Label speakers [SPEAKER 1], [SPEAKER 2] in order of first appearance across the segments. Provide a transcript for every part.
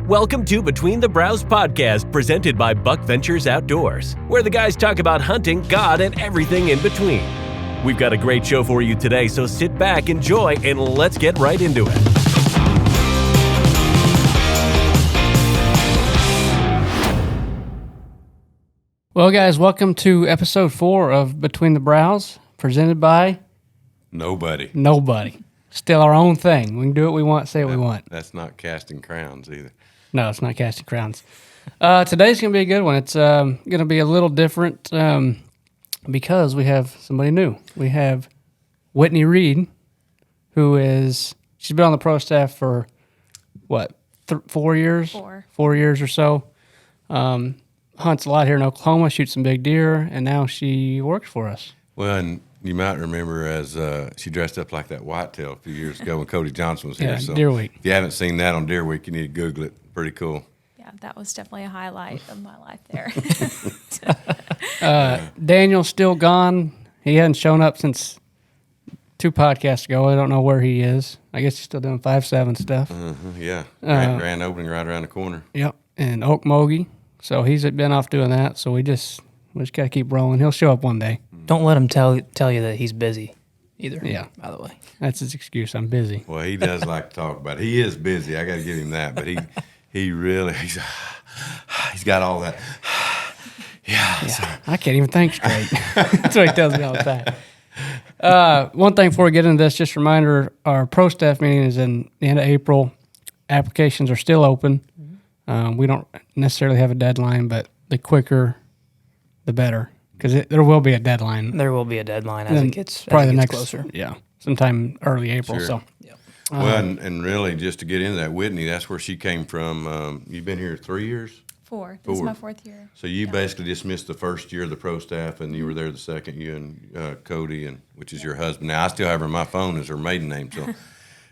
[SPEAKER 1] Welcome to Between the Brows podcast, presented by Buckventures Outdoors, where the guys talk about hunting, God, and everything in between. We've got a great show for you today, so sit back, enjoy, and let's get right into it.
[SPEAKER 2] Well, guys, welcome to episode 4 of Between the Brows, presented by
[SPEAKER 3] Nobody.
[SPEAKER 2] Still our own thing. We can do what we want, say what we want.
[SPEAKER 3] That's not casting crowns either.
[SPEAKER 2] No, it's not casting crowns. Today's going to be a good one. It's going to be a little different because we have somebody new. We have Whitney Reed, she's been on the pro staff for, 4 years? 4 years or so. Hunts a lot here in Oklahoma, shoots some big deer, and now she works for us.
[SPEAKER 3] Well, and you might remember as she dressed up like that whitetail a few years ago when Cody Johnson was here.
[SPEAKER 2] Yeah,
[SPEAKER 3] so
[SPEAKER 2] Deer Week.
[SPEAKER 3] If you haven't seen that on Deer Week, you need to Google it. Pretty cool.
[SPEAKER 4] Yeah, that was definitely a highlight of my life there.
[SPEAKER 2] Daniel's still gone. He hadn't shown up since 2 podcasts ago. I don't know where he is. I guess he's still doing 5-7 stuff.
[SPEAKER 3] Yeah. Grand opening right around the corner.
[SPEAKER 2] Yep, and Okmulgee. So he's been off doing that. So we just got to keep rolling. He'll show up one day.
[SPEAKER 5] Don't let him tell you that he's busy either.
[SPEAKER 2] Yeah.
[SPEAKER 5] By the way.
[SPEAKER 2] That's his excuse. I'm busy.
[SPEAKER 3] Well, he does like to talk about it. He is busy. I got to give him that. But he really, he's got all that. Yeah. So.
[SPEAKER 2] I can't even think straight. That's what he tells me all the time. One thing before we get into this, just a reminder, our pro staff meeting is in the end of April. Applications are still open. We don't necessarily have a deadline, but the quicker, the better, because there will be a deadline.
[SPEAKER 5] There will be a deadline as it gets closer.
[SPEAKER 2] Yeah, sometime early April.
[SPEAKER 3] Sure.
[SPEAKER 2] So,
[SPEAKER 3] well, and really, just to get into that, Whitney, that's where she came from. You've been here 3 years?
[SPEAKER 4] 4. This is my 4th year.
[SPEAKER 3] So you basically just missed the first year of the pro staff, and you were there the second, you and Cody, which is your husband. Now, I still have her on my phone as her maiden name, so.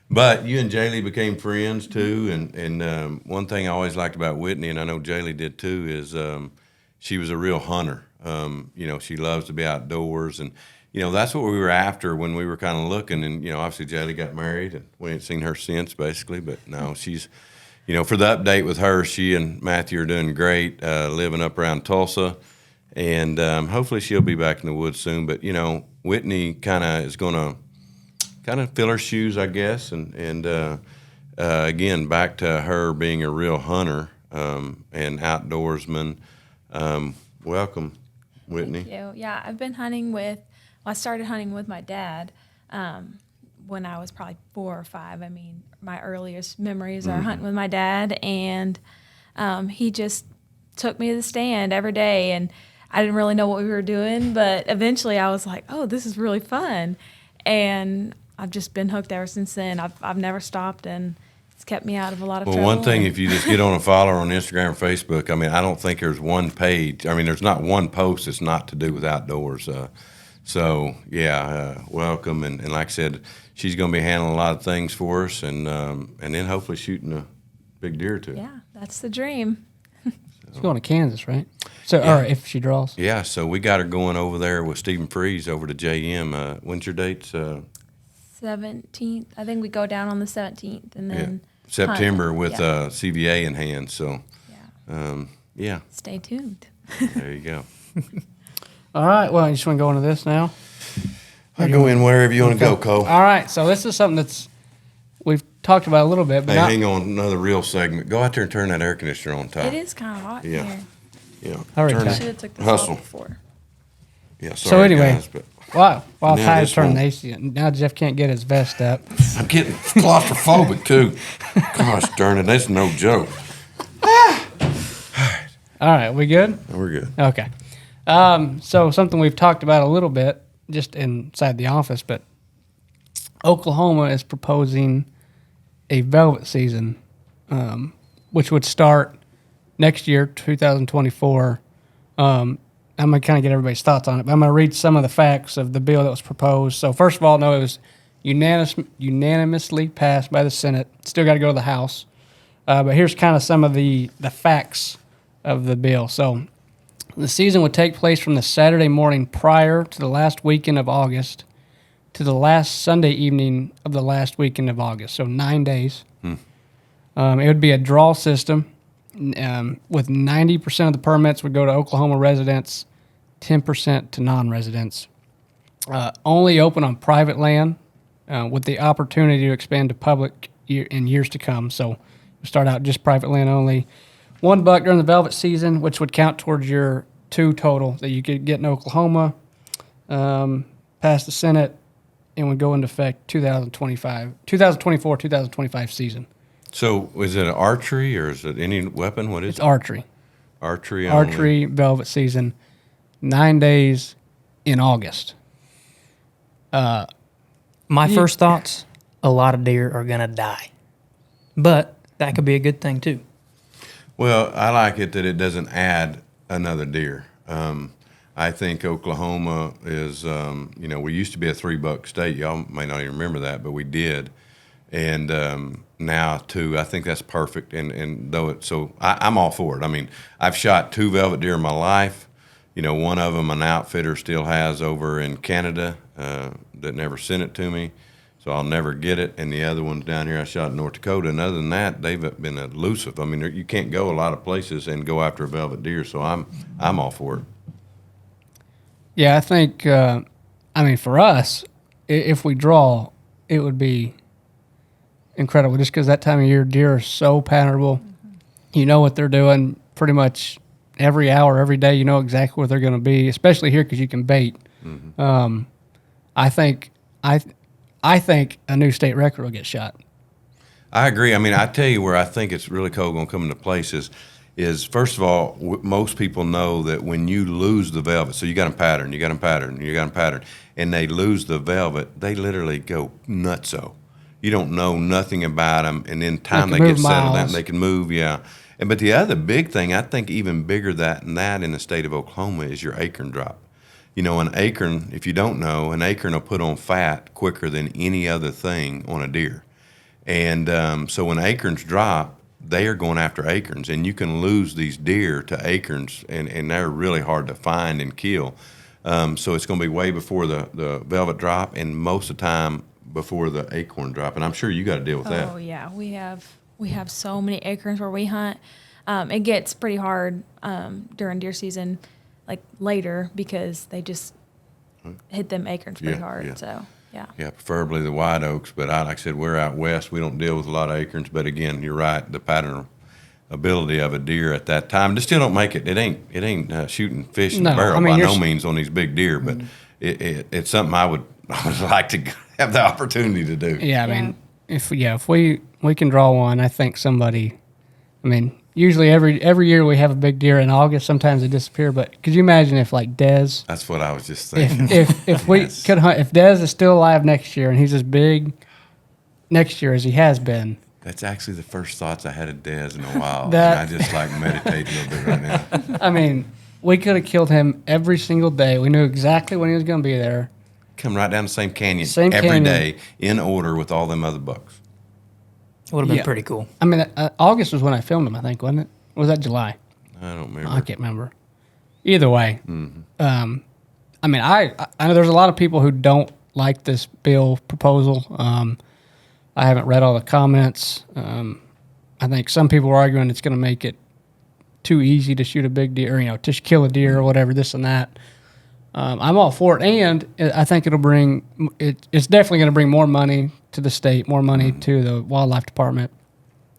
[SPEAKER 3] But you and Jaylee became friends, too, and one thing I always liked about Whitney, and I know Jaylee did, too, is she was a real hunter. She loves to be outdoors, and, that's what we were after when we were kind of looking, and, obviously Jaylee got married, and we ain't seen her since, basically, but no, she's, for the update with her, she and Matthew are doing great, living up around Tulsa, and hopefully she'll be back in the woods soon, but, Whitney kind of is going to fill her shoes, I guess, and again, back to her being a real hunter and outdoorsman. Welcome, Whitney.
[SPEAKER 4] Thank you. Yeah, I've been hunting I started hunting with my dad when I was probably 4 or 5. I mean, my earliest memories are hunting with my dad, and he just took me to the stand every day, and I didn't really know what we were doing, but eventually I was like, oh, this is really fun, and I've just been hooked ever since then. I've never stopped, and it's kept me out of a lot of trouble.
[SPEAKER 3] Well, one thing, if you just get on a follower on Instagram or Facebook, I mean, I don't think there's one page. I mean, there's not one post that's not to do with outdoors. Welcome. And like I said, she's going to be handling a lot of things for us, and then hopefully shooting a big deer, too.
[SPEAKER 4] Yeah, that's the dream.
[SPEAKER 2] she's going to Kansas, right? So, or if she draws.
[SPEAKER 3] Yeah, so we got her going over there with Stephen Freeze over to JM. When's your dates?
[SPEAKER 4] 17th. I think we go down on the 17th, and then
[SPEAKER 3] September
[SPEAKER 4] hunt.
[SPEAKER 3] with CVA in hand. So,
[SPEAKER 4] stay tuned.
[SPEAKER 3] There you go.
[SPEAKER 2] All right. Well, you just want to go into this now?
[SPEAKER 3] I go in wherever you want to go, Cole.
[SPEAKER 2] All right. So this is something we've talked about a little bit. But
[SPEAKER 3] hang on, another real segment. Go out there and turn that air conditioner on, Ty.
[SPEAKER 4] It is kind of hot here.
[SPEAKER 3] Yeah.
[SPEAKER 2] Hurry,
[SPEAKER 4] I
[SPEAKER 2] Ty.
[SPEAKER 4] should have took this
[SPEAKER 3] Hustle.
[SPEAKER 4] off before.
[SPEAKER 3] Yeah. Sorry,
[SPEAKER 2] So anyway,
[SPEAKER 3] guys, but
[SPEAKER 2] while
[SPEAKER 3] now
[SPEAKER 2] Ty's
[SPEAKER 3] this
[SPEAKER 2] turning
[SPEAKER 3] one-
[SPEAKER 2] the AC, now Jeff can't get his vest up.
[SPEAKER 3] I'm getting claustrophobic too. Gosh darn it, that's no joke.
[SPEAKER 2] All right, we good?
[SPEAKER 3] We're good.
[SPEAKER 2] Okay. So something we've talked about a little bit just inside the office, but Oklahoma is proposing a velvet season, which would start next year, 2024. I'm going to kind of get everybody's thoughts on it, but I'm going to read some of the facts of the bill that was proposed. So first of all, no, it was unanimously passed by the Senate. Still got to go to the House. But here's kind of some of the facts of the bill. So the season would take place from the Saturday morning prior to the last weekend of August to the last Sunday evening of the last weekend of August, so 9 days. It would be a draw system with 90% of the permits would go to Oklahoma residents, 10% to non-residents. Only open on private land with the opportunity to expand to public in years to come. So we start out just private land only. $1 during the velvet season, which would count towards your 2 total that you could get in Oklahoma, pass the Senate, and would go into effect 2024, 2025 season.
[SPEAKER 3] So is it archery or is it any weapon? What is
[SPEAKER 2] It's
[SPEAKER 3] it?
[SPEAKER 2] archery.
[SPEAKER 3] Archery only.
[SPEAKER 2] Archery, velvet season, 9 days in August.
[SPEAKER 5] My first thoughts, a lot of deer are going to die. But that could be a good thing, too.
[SPEAKER 3] Well, I like it that it doesn't add another deer. I think Oklahoma is, we used to be a $3 state. Y'all may not even remember that, but we did. And now, too, I think that's perfect. And though it's so, I'm all for it. I mean, I've shot 2 velvet deer in my life. One of them an outfitter still has over in Canada that never sent it to me, so I'll never get it. And the other one's down here I shot in North Dakota. And other than that, they've been elusive. I mean, you can't go a lot of places and go after a velvet deer, so I'm all for it.
[SPEAKER 2] Yeah, I think, for us, if we draw, it would be incredible just because that time of year, deer are so patternable. You know what they're doing pretty much every hour, every day. You know exactly where they're going to be, especially here because you can bait. Mm-hmm. I think a new state record will get shot.
[SPEAKER 3] I agree. I mean, I tell you where I think it's really cool going to come into place is first of all, most people know that when you lose the velvet, so you got them pattern, and they lose the velvet, they literally go nutso. You don't know nothing about them, and in time they get settled down, they can move, yeah. But the other big thing, I think even bigger than that in the state of Oklahoma is your acorn drop. An acorn, if you don't know, an acorn will put on fat quicker than any other thing on a deer. And so when acorns drop, they are going after acorns, and you can lose these deer to acorns, and they're really hard to find and kill. So it's going to be way before the velvet drop, and most of the time before the acorn drop. And I'm sure you got to deal with that.
[SPEAKER 4] Oh yeah, we have so many acorns where we hunt. It gets pretty hard during deer season, like later, because they just hit them acorns pretty hard. Yeah. So yeah. Yeah,
[SPEAKER 3] preferably the white oaks, but like I said, we're out west. We don't deal with a lot of acorns. But again, you're right. The pattern ability of a deer at that time, they still don't make it. It ain't shooting fish in the barrel by no means on these big deer. But it's something I would like to have the opportunity to do.
[SPEAKER 2] Yeah, I mean, if we can draw one, I think somebody. I mean, usually every year we have a big deer in August. Sometimes they disappear, but could you imagine if like Dez?
[SPEAKER 3] That's what I was just thinking.
[SPEAKER 2] If we could hunt, if Dez is still alive next year and he's as big next year as he has been.
[SPEAKER 3] That's actually the first thoughts I had of Dez in a while. And I just meditate a little bit right now.
[SPEAKER 2] I mean, we could have killed him every single day. We knew exactly when he was going to be there.
[SPEAKER 3] Come right down the same canyon every day in order with all them other bucks.
[SPEAKER 5] Would have been pretty coul.
[SPEAKER 2] I mean, August was when I filmed him, I think, wasn't it? Or was that July?
[SPEAKER 3] I don't remember.
[SPEAKER 2] I can't remember. Either way, I mean, I know there's a lot of people who don't like this bill proposal. I haven't read all the comments. I think some people are arguing it's going to make it too easy to shoot a big deer, or, to kill a deer or whatever, this and that. I'm all for it, and I think it'll bring it's definitely going to bring more money to the state, more money to the wildlife department.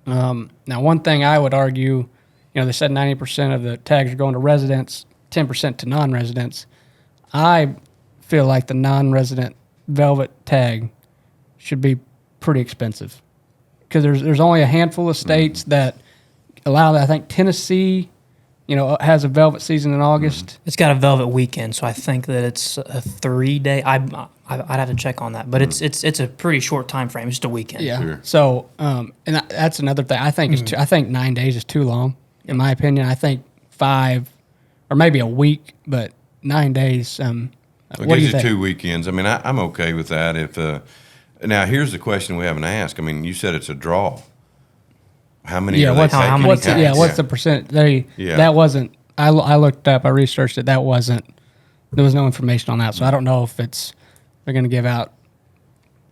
[SPEAKER 2] Now, one thing I would argue, they said 90% of the tags are going to residents, 10% to non-residents. I feel like the non-resident velvet tag should be pretty expensive because there's only a handful of states that allow that. I think Tennessee, has a velvet season in August.
[SPEAKER 5] It's got a velvet weekend, so I think that it's a 3-day. I'd have to check on that, but it's a pretty short time frame. It's just a weekend.
[SPEAKER 2] Yeah. Sure. So, and that's another thing. I think I think 9 days is too long, in my opinion. I think 5 or maybe a week, but 9 days. What do you think?
[SPEAKER 3] 2 weekends. I mean, I'm okay with that. If now here's the question we haven't asked. I mean, you said it's a draw. How many? What's
[SPEAKER 2] the percent? That wasn't. I looked up. I researched it. There was no information on that. So I don't know if they're going to give out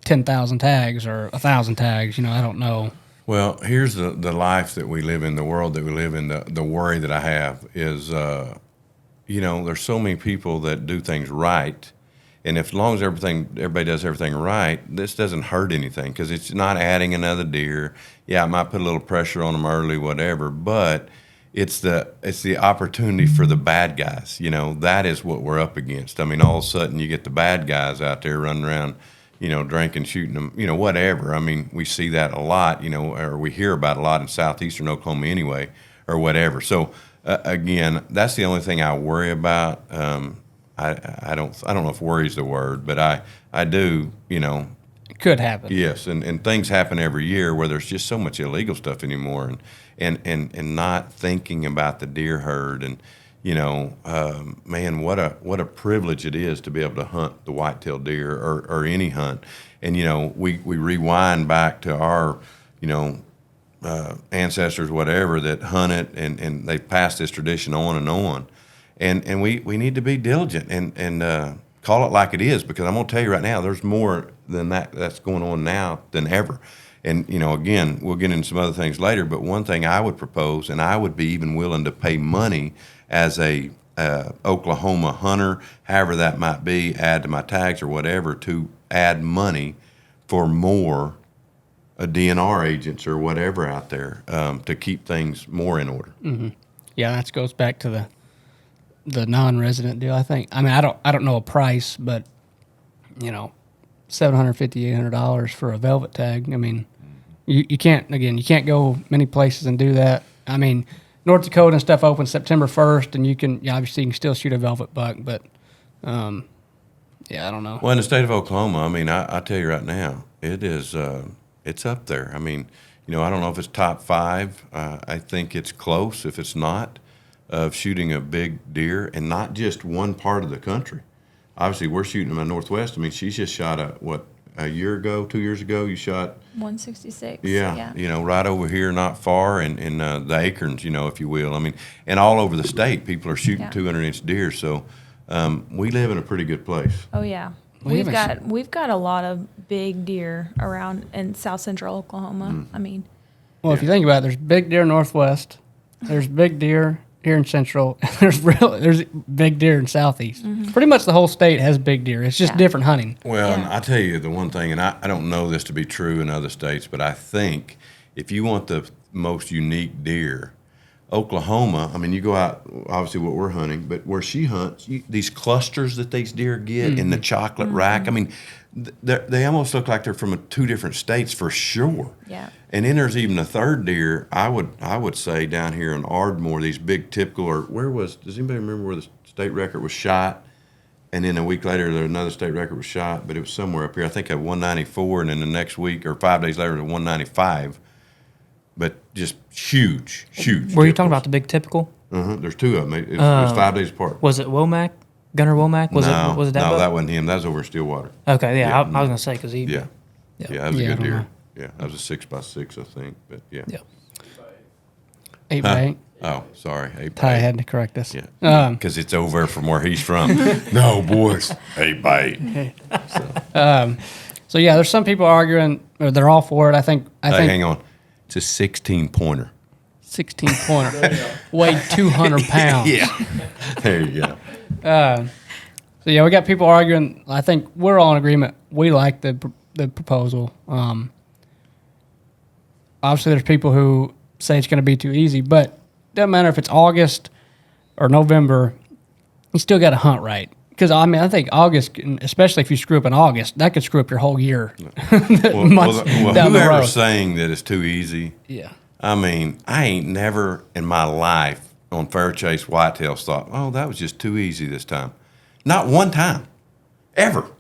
[SPEAKER 2] 10,000 tags or 1,000 tags. I don't know.
[SPEAKER 3] Well, here's the life that we live in, the world that we live in. The worry that I have is, there's so many people that do things right, and if, as long as everybody does everything right, this doesn't hurt anything because it's not adding another deer. Yeah, it might put a little pressure on them early, whatever, but it's the opportunity for the bad guys. That is what we're up against. I mean, all of a sudden you get the bad guys out there running around, drinking, shooting them, whatever. I mean, we see that a lot, or we hear about a lot in southeastern Oklahoma anyway, or whatever. So again, that's the only thing I worry about. I don't know if worry is the word, but I do,
[SPEAKER 2] It could happen.
[SPEAKER 3] Yes, and things happen every year where there's just so much illegal stuff anymore, and not thinking about the deer herd, and man, what a privilege it is to be able to hunt the white-tailed deer or any hunt, and we rewind back to our ancestors, whatever, that hunt it, and they've passed this tradition on and on, and we need to be diligent and call it like it is, because I'm going to tell you right now, there's more than that's going on now than ever. And, again, we'll get into some other things later, but one thing I would propose, and I would be even willing to pay money as a Oklahoma hunter, however that might be, add to my tags or whatever, to add money for more DNR agents or whatever out there to keep things more in order.
[SPEAKER 2] Mm-hmm. Yeah, that goes back to the non-resident deal, I think. I mean, I don't know a price, but $750, $800 for a velvet tag. I mean, you can't go many places and do that. I mean, North Dakota and stuff opens September 1st, and obviously you can still shoot a velvet buck, but I don't know.
[SPEAKER 3] Well, in the state of Oklahoma, I mean, I tell you right now, it is it's up there. I mean, I don't know if it's top 5. I think it's close if it's not, of shooting a big deer, and not just one part of the country. Obviously, we're shooting in the Northwest. I mean, she's just shot a year ago, 2 years ago, you shot
[SPEAKER 4] 166.
[SPEAKER 3] Yeah, right over here, not far, and the acorns, if you will. I mean, and all over the state, people are shooting 200-inch deer. So we live in a pretty good place.
[SPEAKER 4] Oh yeah, we've got a lot of big deer around in south central Oklahoma. I mean,
[SPEAKER 2] well, if you think about it, there's big deer Northwest, there's big deer here in Central, and there's big deer in Southeast. Mm-hmm. Pretty much the whole state has big deer. It's just different hunting.
[SPEAKER 3] Well, and I tell you the one thing, and I don't know this to be true in other states, but I think if you want the most unique deer, Oklahoma, I mean, you go out, obviously what we're hunting, but where she hunts, these clusters that these deer get in the chocolate rack, I mean, they almost look like they're from 2 different states for sure.
[SPEAKER 4] Yeah.
[SPEAKER 3] And then there's even a third deer, I would say, down here in Ardmore, these big typical, or does anybody remember where the state record was shot? And then a week later, another state record was shot, but it was somewhere up here. I think at 194, and then the next week, or 5 days later, at 195. But just huge.
[SPEAKER 5] Were you talking about the big typical?
[SPEAKER 3] There's 2 of them. It was 5 days apart.
[SPEAKER 5] Was it Womack? Gunnar Womack? Was it that?
[SPEAKER 3] No,
[SPEAKER 5] buck?
[SPEAKER 3] that wasn't him. That was over in Stillwater.
[SPEAKER 5] Okay, yeah. I was going to say, because he...
[SPEAKER 3] Yeah, that was a good deer. Yeah, that was a 6x6, I think. But yeah.
[SPEAKER 2] 8x8.
[SPEAKER 3] Oh, sorry. 8x8.
[SPEAKER 2] Ty had to correct us.
[SPEAKER 3] Yeah, because it's over from where he's from. No, boys,
[SPEAKER 2] 8x8. So yeah, there's some people arguing, or they're all for it. I think.
[SPEAKER 3] Hang on. It's a 16-pointer.
[SPEAKER 2] 16-pointer. Weighed 200 pounds.
[SPEAKER 3] Yeah. There you go.
[SPEAKER 2] So yeah, we got people arguing. I think we're all in agreement. We like the proposal. Obviously, there's people who say it's going to be too easy, but it doesn't matter if it's August or November. You still got to hunt right. Because, I mean, I think August, especially if you screw up in August, that could screw up your whole year.
[SPEAKER 3] Whoever's saying that it's too easy,
[SPEAKER 2] yeah.
[SPEAKER 3] I mean, I ain't never in my life on fair chase whitetails thought, oh, that was just too easy this time. Not one time. Ever.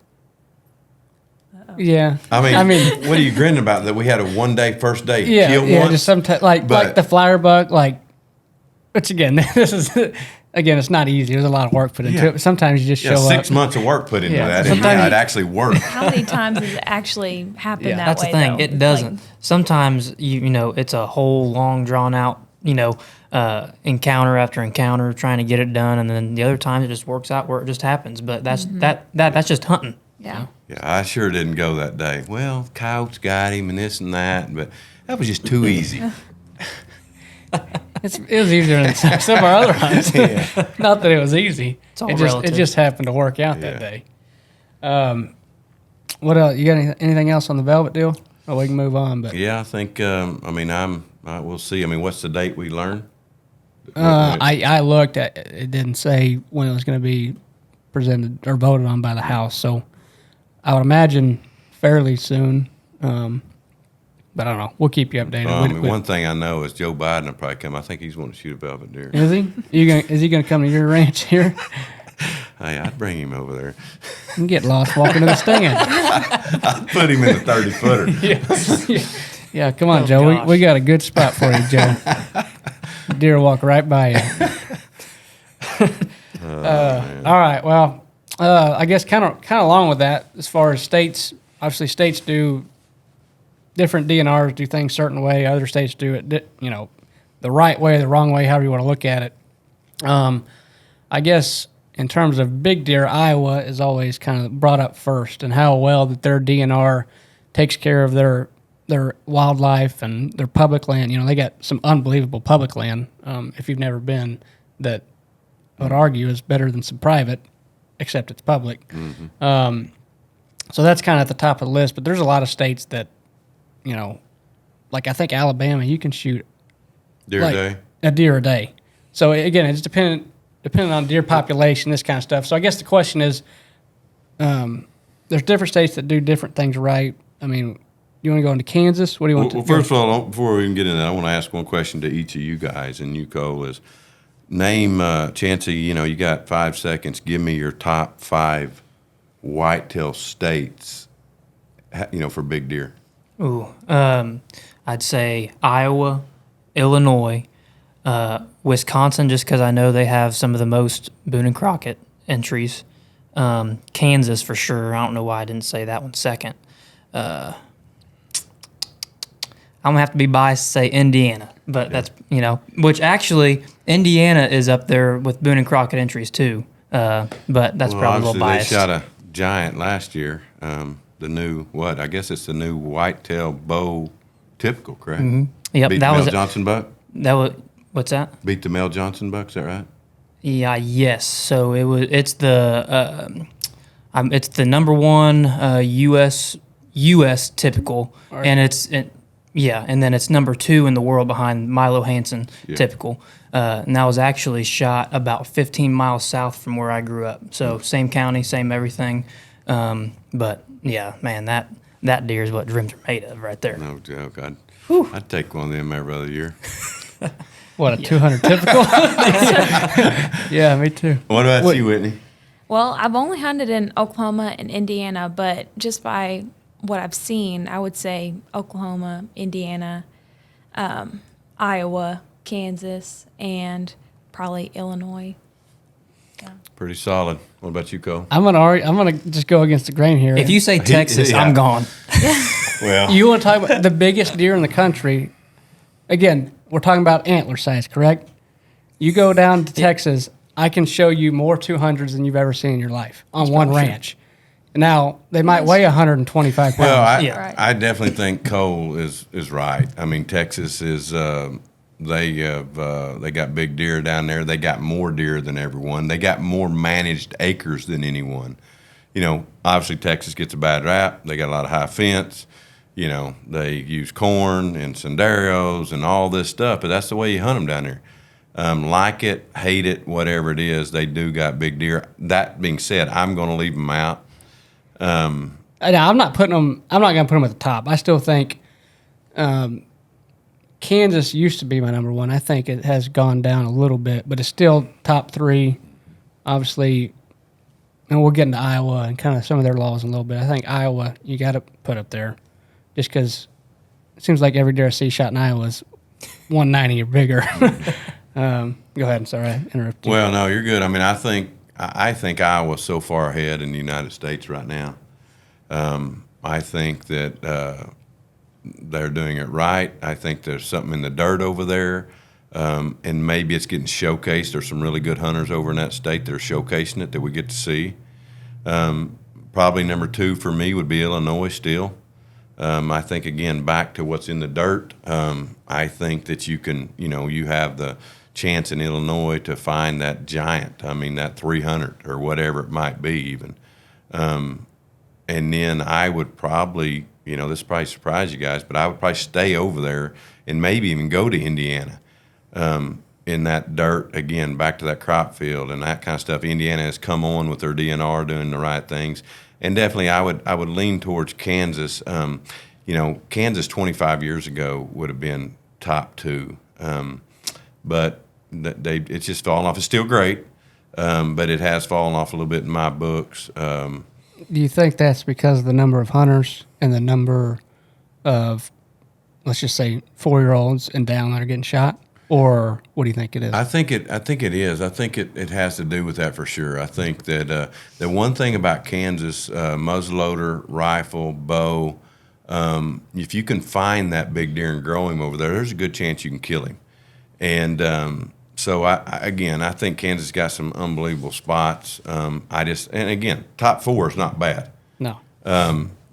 [SPEAKER 2] Yeah.
[SPEAKER 3] I mean, what are you grinning about? That we had a first day kill
[SPEAKER 2] one?
[SPEAKER 3] Once?
[SPEAKER 2] Just sometimes, like the flyer buck, which again, it's not easy. There's a lot of work put into it. Sometimes you just show up.
[SPEAKER 3] 6 months of work put into that, and it actually worked.
[SPEAKER 4] How many times does it actually happen that
[SPEAKER 5] that's
[SPEAKER 4] way?
[SPEAKER 5] That's the thing.
[SPEAKER 4] Though?
[SPEAKER 5] It doesn't. Sometimes it's a whole long drawn out, encounter after encounter trying to get it done, and then the other times it just works out where it just happens. But that's that's just hunting.
[SPEAKER 4] Yeah.
[SPEAKER 3] Yeah, I sure didn't go that day. Well, coyotes got him and this and that, but That was just too easy.
[SPEAKER 2] It was easier than some of our other hunts. Not that it was easy.
[SPEAKER 5] It's all
[SPEAKER 2] It
[SPEAKER 5] relative.
[SPEAKER 2] just happened to work out that
[SPEAKER 3] Yeah.
[SPEAKER 2] day. What else? You got anything else on the velvet deal? Or we can move on. But
[SPEAKER 3] Yeah, I think. We'll see. I mean, what's the date we learn?
[SPEAKER 2] I looked at it. Didn't say when it was going to be presented or voted on by the House. So I would imagine fairly soon. But I don't know. We'll keep you updated.
[SPEAKER 3] One thing I know is Joe Biden will probably come. I think he's wanting to shoot a velvet deer.
[SPEAKER 2] Is he? Is he going to come to your ranch here?
[SPEAKER 3] Hey, I'd bring him over there.
[SPEAKER 2] You can get lost walking to the stand.
[SPEAKER 3] I'd put him in the 30-footer.
[SPEAKER 2] Yeah, come on,
[SPEAKER 5] Oh,
[SPEAKER 2] Joe.
[SPEAKER 5] gosh.
[SPEAKER 2] We got a good spot for you, Joe. Deer walk right by you. All right. Well, I guess kind of along with that, as far as states, obviously states do different DNRs do things a certain way. Other states do it, the right way, the wrong way, however you want to look at it. I guess in terms of big deer, Iowa is always kind of brought up first, and how well that their DNR takes care of their wildlife and their public land. They got some unbelievable public land. If you've never been, that I would argue is better than some private, except it's public.
[SPEAKER 3] Mm-hmm.
[SPEAKER 2] So that's kind of at the top of the list. But there's a lot of states that, like I think Alabama, you can shoot
[SPEAKER 3] Deer day.
[SPEAKER 2] a deer a day. So again, it's depending on deer population, this kind of stuff. So I guess the question is, there's different states that do different things right. I mean, you want to go into Kansas? What do you want
[SPEAKER 3] Well,
[SPEAKER 2] to?
[SPEAKER 3] first of all, before we even get into that, I want to ask one question to each of you guys, and you, Cole, is name, Chancey, you got 5 seconds. Give me your top 5 whitetail states, for big deer.
[SPEAKER 5] Ooh, I'd say Iowa, Illinois, Wisconsin, just because I know they have some of the most Boone and Crockett entries. Kansas for sure. I don't know why I didn't say that one second. I'm gonna have to be biased to say Indiana, but that's which actually Indiana is up there with Boone and Crockett entries too. But that's probably a little
[SPEAKER 3] obviously
[SPEAKER 5] biased.
[SPEAKER 3] They shot a giant last year. The new I guess it's the new whitetail bow typical, correct?
[SPEAKER 5] Mm-hmm. Yep,
[SPEAKER 3] Beat
[SPEAKER 5] that
[SPEAKER 3] the
[SPEAKER 5] was
[SPEAKER 3] Mel Johnson buck.
[SPEAKER 5] that was what's that?
[SPEAKER 3] Beat the Mel Johnson buck. Is that right?
[SPEAKER 5] Yeah, yes. So it's the number one U.S. typical,
[SPEAKER 2] Right.
[SPEAKER 5] and and then it's number 2 in the world behind Milo Hansen typical. And that was actually shot about 15 miles south from where I grew up. So same county, same everything. But yeah, man, that deer is what dreams are made of right there.
[SPEAKER 3] No joke. I'd take one of them every other year.
[SPEAKER 2] What, a 200 typical? Yeah, me too.
[SPEAKER 3] What about you, Whitney?
[SPEAKER 4] Well, I've only hunted in Oklahoma and Indiana, but just by what I've seen, I would say Oklahoma, Indiana, Iowa, Kansas, and probably Illinois.
[SPEAKER 3] Pretty solid. What about you, Cole?
[SPEAKER 2] I'm gonna just go against the grain here.
[SPEAKER 5] If you say Texas,
[SPEAKER 3] yeah.
[SPEAKER 5] I'm gone.
[SPEAKER 3] Well,
[SPEAKER 2] you want to talk about the biggest deer in the country, again, we're talking about antler size, correct? You go down to Texas, I can show you more 200s than you've ever seen in your life on one ranch. Now, they might weigh 125 pounds.
[SPEAKER 3] well,
[SPEAKER 4] Right.
[SPEAKER 3] I definitely think Cole is right. I mean, Texas is they got big deer down there. They got more deer than everyone. They got more managed acres than anyone. Obviously Texas gets a bad rap. They got a lot of high fence. They use corn and senderos and all this stuff, but that's the way you hunt them down there. Like it, hate it, whatever it is, they do got big deer. That being said, I'm going to leave them out.
[SPEAKER 2] I'm not going to put them at the top. I still think Kansas used to be my number one. I think it has gone down a little bit, but it's still top 3. Obviously, and we'll get into Iowa and kind of some of their laws in a little bit. I think Iowa, you got to put up there just because it seems like every deer I see shot in Iowa is 190 or bigger. Go ahead. I'm sorry, I interrupted you.
[SPEAKER 3] Well, no, you're good. I mean, I think Iowa's so far ahead in the United States right now. I think that they're doing it right. I think there's something in the dirt over there, and maybe it's getting showcased. There's some really good hunters over in that state that are showcasing it that we get to see. Probably number 2 for me would be Illinois still. I think, again, back to what's in the dirt, I think that you can, you have the chance in Illinois to find that giant, that 300 or whatever it might be even. And then I would probably, this probably surprise you guys, but I would probably stay over there and maybe even go to Indiana. In that dirt, again, back to that crop field and that kind of stuff. Indiana has come on with their DNR doing the right things. And definitely I would lean towards Kansas. Kansas 25 years ago would have been top 2. But it's just fallen off. It's still great, but it has fallen off a little bit in my books.
[SPEAKER 2] Do you think that's because of the number of hunters and the number of, let's just say, 4-year-olds and down that are getting shot? Or what do you think it is?
[SPEAKER 3] I think it is. I think it has to do with that for sure. I think that the one thing about Kansas, muzzleloader, rifle, bow, if you can find that big deer and grow him over there, there's a good chance you can kill him. And so I think Kansas got some unbelievable spots. And again, top 4 is not bad.
[SPEAKER 2] No.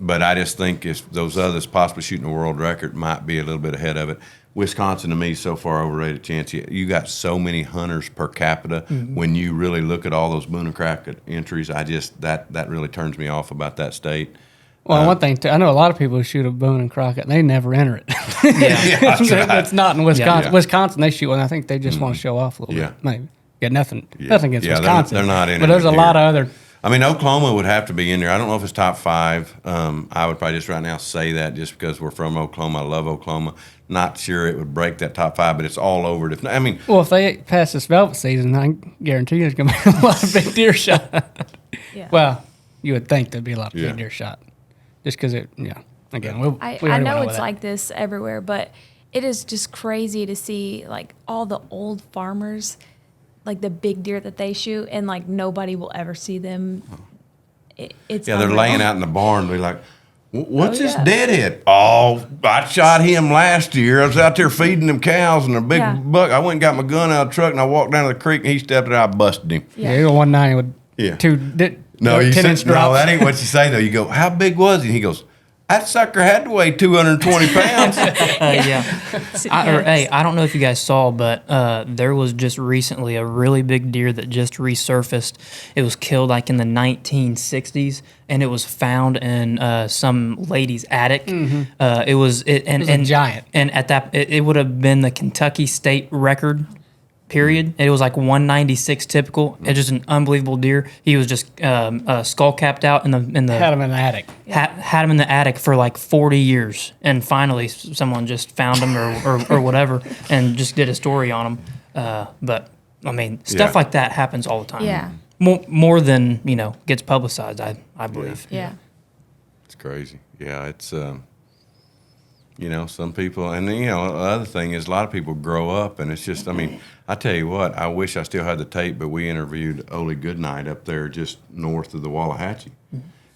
[SPEAKER 3] But I just think if those others possibly shooting a world record might be a little bit ahead of it. Wisconsin, to me, is so far overrated, Chancey. You got so many hunters per capita. Mm-hmm. When you really look at all those Boone and Crockett entries, that really turns me off about that state.
[SPEAKER 2] Well, one thing, too, I know a lot of people who shoot a Boone and Crockett, and they never enter it.
[SPEAKER 3] That's right.
[SPEAKER 2] It's not in Wisconsin.
[SPEAKER 3] Yeah.
[SPEAKER 2] Wisconsin, they shoot one. I think they just want to show off a little bit, maybe. Nothing against Wisconsin.
[SPEAKER 3] They're not in
[SPEAKER 2] but
[SPEAKER 3] it.
[SPEAKER 2] But there's a lot of other...
[SPEAKER 3] Oklahoma would have to be in there. I don't know if it's top 5. I would probably just right now say that just because we're from Oklahoma. I love Oklahoma. Not sure it would break that top 5, but it's all over it.
[SPEAKER 2] Well, if they pass this velvet season, I guarantee you there's going to be a lot of big deer shot. Yeah. Well, you would think there'd be a lot of big deer shot. Just because again,
[SPEAKER 4] I know it's like this everywhere, but it is just crazy to see, like, all the old farmers, like the big deer that they shoot, and like nobody will ever see them.
[SPEAKER 3] They're laying out in the barn. They're like, "What's this deadhead?" Oh, I shot him last year. I was out there feeding them cows, and a big buck. I went and got my gun out of the truck, and I walked down to the creek, and he stepped out. I busted him.
[SPEAKER 2] Yeah, he was 190 with 10-inch drops.
[SPEAKER 3] No, that ain't what you say though. You go, "How big was he?" He goes, "That sucker had to weigh 220 pounds."
[SPEAKER 5] I don't know if you guys saw, but there was just recently a really big deer that just resurfaced. It was killed like in the 1960s, and it was found in some lady's attic. Mm-hmm. It was a
[SPEAKER 2] giant,
[SPEAKER 5] and at that it would have been the Kentucky state record. Period. It was like 196 typical. It's just an unbelievable deer. He was just skull capped out in the
[SPEAKER 2] had him in the attic.
[SPEAKER 5] Had him in the attic for like 40 years, and finally someone just found him or whatever, and just did a story on him. But stuff like that happens all the time.
[SPEAKER 4] Yeah.
[SPEAKER 5] More than gets publicized. I believe.
[SPEAKER 4] Yeah.
[SPEAKER 3] It's crazy. Yeah, it's. Some people, and the other thing is a lot of people grow up, and it's just, I tell you what, I wish I still had the tape, but we interviewed Ole Goodnight up there just north of the Wallahatchie,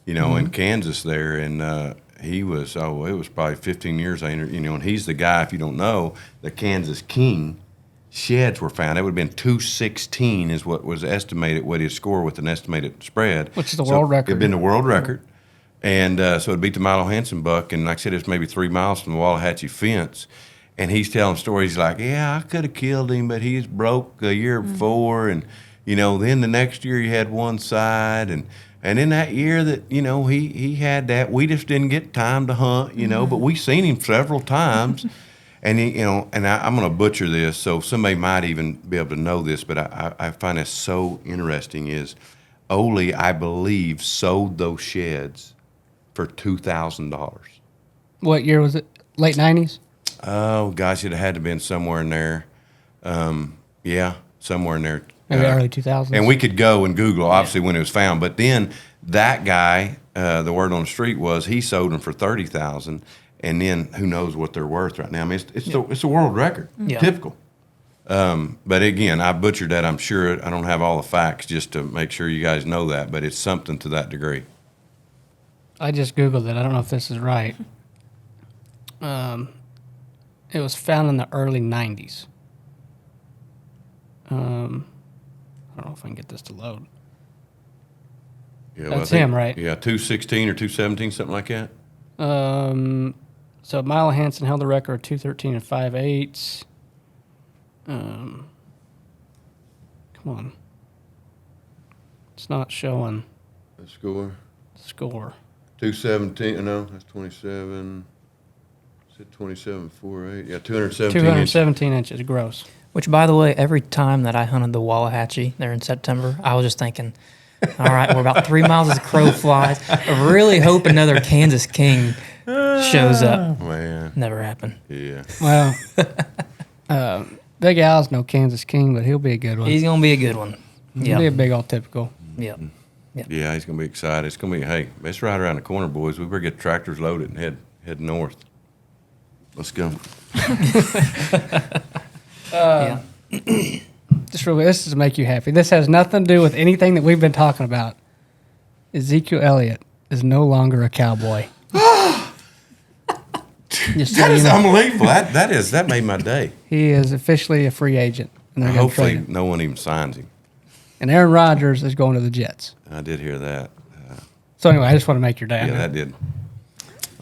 [SPEAKER 3] in Kansas there, and he was, it was probably 15 years, and he's the guy, if you don't know, the Kansas King sheds were found. It would have been 216 is what was estimated, what he'd score with an estimated spread.
[SPEAKER 2] Which is the world record.
[SPEAKER 3] It'd been the world record. And so it beat the Milo Hansen buck, and like I said, it's maybe 3 miles from the Wallahatchie fence. And he's telling stories like, "Yeah, I could have killed him, but he's broke the year before, and then the next year he had one side, and in that year that he had that, we just didn't get time to hunt, but we seen him several times." And I'm going to butcher this, so somebody might even be able to know this, but I find it so interesting is Ole, I believe, sold those sheds for $2,000.
[SPEAKER 2] What year was it? Late 90s?
[SPEAKER 3] Oh, gosh, it had to have been somewhere in there. Somewhere in there.
[SPEAKER 2] Maybe early 2000s.
[SPEAKER 3] And we could go and Google, obviously, when it was found. But then that guy, the word on the street was he sold them for $30,000, and then who knows what they're worth right now. It's a world record, typical. But again, I butchered that. I'm sure I don't have all the facts just to make sure you guys know that, but it's something to that degree.
[SPEAKER 2] I just Googled it. I don't know if this is right. It was found in the early 90s. I don't know if I can get this to load.
[SPEAKER 3] Yeah,
[SPEAKER 2] That's him, right?
[SPEAKER 3] Yeah, 216 or 217, something like that.
[SPEAKER 2] So Milo Hansen held the record of 213 and 5/8. Come on. It's not showing
[SPEAKER 3] The score.
[SPEAKER 2] the score.
[SPEAKER 3] 217. No, that's 27. Is it 27.48? Yeah, 217.
[SPEAKER 2] 217 inches gross.
[SPEAKER 5] Which, by the way, every time that I hunted the Wallahatchie there in September, I was just thinking, all right, we're about 3 miles as the crow flies. I really hope another Kansas King shows up.
[SPEAKER 3] Man.
[SPEAKER 5] Never happened.
[SPEAKER 3] Yeah.
[SPEAKER 2] Well, Big Al's no Kansas King, but he'll be a good one.
[SPEAKER 5] He's going to be a good one.
[SPEAKER 2] He'll be a
[SPEAKER 5] Yeah.
[SPEAKER 2] big old typical.
[SPEAKER 5] Yeah.
[SPEAKER 3] Yeah, he's going to be excited. It's going to be, hey, it's right around the corner, boys. We better get the tractors loaded and head north. Let's go.
[SPEAKER 5] Yeah.
[SPEAKER 2] Just really, this is to make you happy. This has nothing to do with anything that we've been talking about. Ezekiel Elliott is no longer a cowboy. Just so
[SPEAKER 3] That
[SPEAKER 2] you
[SPEAKER 3] is
[SPEAKER 2] know,
[SPEAKER 3] unbelievable. That made my day.
[SPEAKER 2] he is officially a free agent. And they're gonna trade
[SPEAKER 3] Hopefully
[SPEAKER 2] him.
[SPEAKER 3] no one even signs him.
[SPEAKER 2] And Aaron Rodgers is going to the Jets.
[SPEAKER 3] I did hear that.
[SPEAKER 2] So anyway, I just want to make your day.
[SPEAKER 3] Yeah, that did.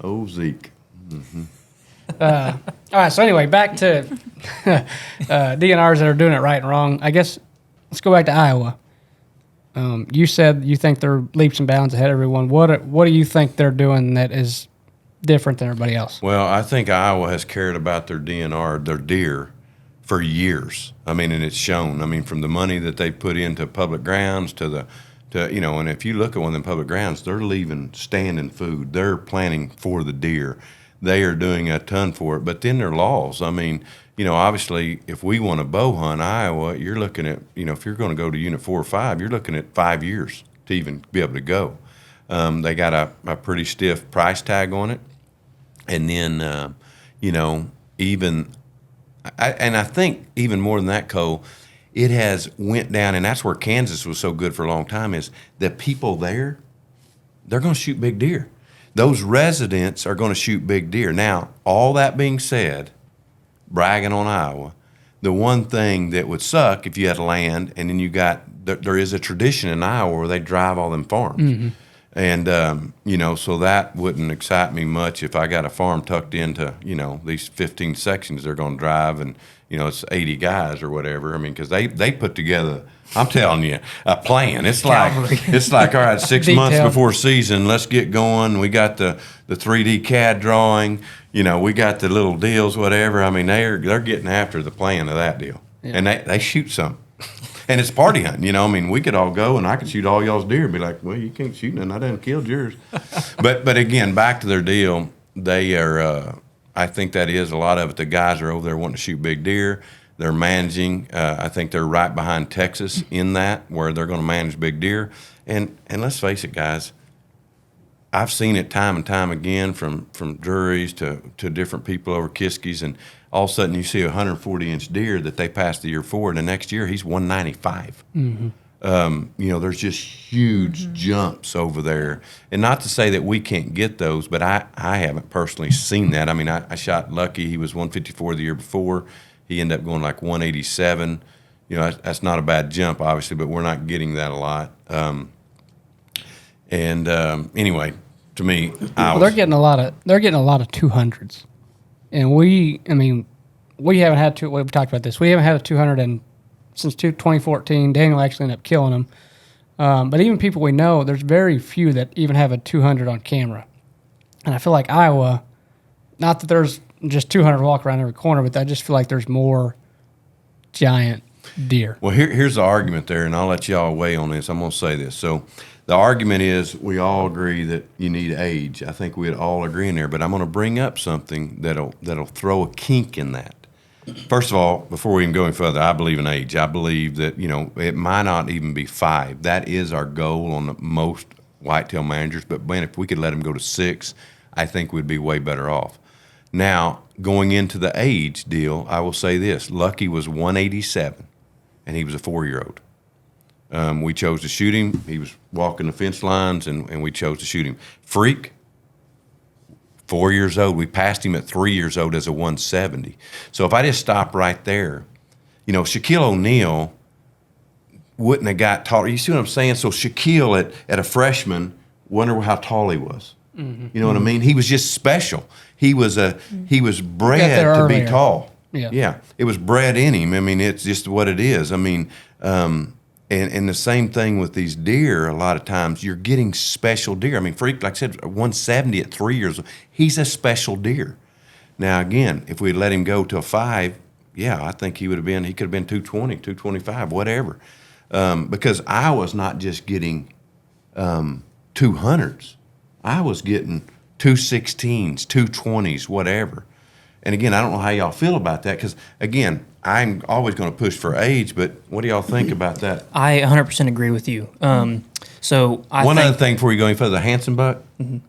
[SPEAKER 3] Oh, Zeke.
[SPEAKER 2] All right. So anyway, back to DNRs that are doing it right and wrong. I guess let's go back to Iowa. You said you think they're leaps and bounds ahead of everyone. What do you think they're doing that is different than everybody else?
[SPEAKER 3] Well, I think Iowa has cared about their DNR, their deer, for years. I mean, and it's shown. I mean, from the money that they put into public grounds to and if you look at one of them public grounds, they're leaving standing food. They're planting for the deer. They are doing a ton for it. But then there are laws. I mean, obviously, if we want to bow hunt Iowa, you're looking at, if you're going to go to Unit 4 or 5, you're looking at 5 years to even be able to go. They got a pretty stiff price tag on it. And then, I think even more than that, Cole, it has went down, and that's where Kansas was so good for a long time, is that people there, they're going to shoot big deer. Those residents are going to shoot big deer. Now, all that being said, bragging on Iowa, the one thing that would suck if you had land and then there is a tradition in Iowa where they drive all them farms. Mm-hmm. And, so that wouldn't excite me much if I got a farm tucked into, these 15 sections they're going to drive and, it's 80 guys or whatever. I mean, because they put together, I'm telling you, a plan. It's like, all right, 6 months before season, let's get going. We got the 3D CAD drawing, we got the little deals, whatever. I mean, they're getting after the plan of that deal. Yeah. And they shoot some. And it's party hunting, I mean, we could all go and I could shoot all y'all's deer and be like, well, you can't shoot none. I done killed yours. But again, back to their deal, they are, I think that is a lot of it. The guys are over there wanting to shoot big deer. They're managing. I think they're right behind Texas in that, where they're going to manage big deer. And let's face it, guys, I've seen it time and time again from juries to different people over Kiskies, and all of a sudden you see a 140-inch deer that they passed the year before, and the next year he's 195. Mm-hmm. There's just huge jumps over there. And not to say that we can't get those, but I haven't personally seen that. I mean, I shot Lucky. He was 154 the year before. He ended up going like 187. That's not a bad jump, obviously, but we're not getting that a lot. Anyway, to me,
[SPEAKER 2] they're getting a lot of 200s, and we haven't had two. We've talked about this. We haven't had a 200 since 2014. Daniel actually ended up killing them. But even people we know, there's very few that even have a 200 on camera. And I feel like Iowa, not that there's just 200 walk around every corner, but I just feel like there's more giant deer.
[SPEAKER 3] Well, here's the argument there, and I'll let y'all weigh on this. I'm going to say this. So the argument is we all agree that you need age. I think we'd all agree in there, but I'm going to bring up something that'll throw a kink in that. First of all, before we even go any further, I believe in age. I believe that, it might not even be 5. That is our goal on the most whitetail managers. But, man, if we could let them go to 6, I think we'd be way better off. Now, going into the age deal, I will say this. Lucky was 187, and he was a 4-year-old. We chose to shoot him. He was walking the fence lines, and we chose to shoot him. Freak, 4 years old. We passed him at 3 years old as a 170. So if I just stop right there, Shaquille O'Neal wouldn't have got taller. You see what I'm saying? So Shaquille at a freshman, wonder how tall he was. You know what I mean? He was just special. He was bred
[SPEAKER 2] there
[SPEAKER 3] to be
[SPEAKER 2] earlier.
[SPEAKER 3] tall.
[SPEAKER 2] Yeah.
[SPEAKER 3] It was bred in him. I mean, it's just what it is. I mean, and the same thing with these deer. A lot of times, you're getting special deer. I mean, Freak, like I said, 170 at 3 years old. He's a special deer. Now, again, if we'd let him go to a 5, yeah, I think he could have been 220, 225, whatever. Because I was not just getting 200s. I was getting 216s, 220s, whatever. And again, I don't know how y'all feel about that because, again, I'm always going to push for age, but what do y'all think about that?
[SPEAKER 5] I 100% agree with you. So
[SPEAKER 3] One other thing before you go any further, the Hanson buck,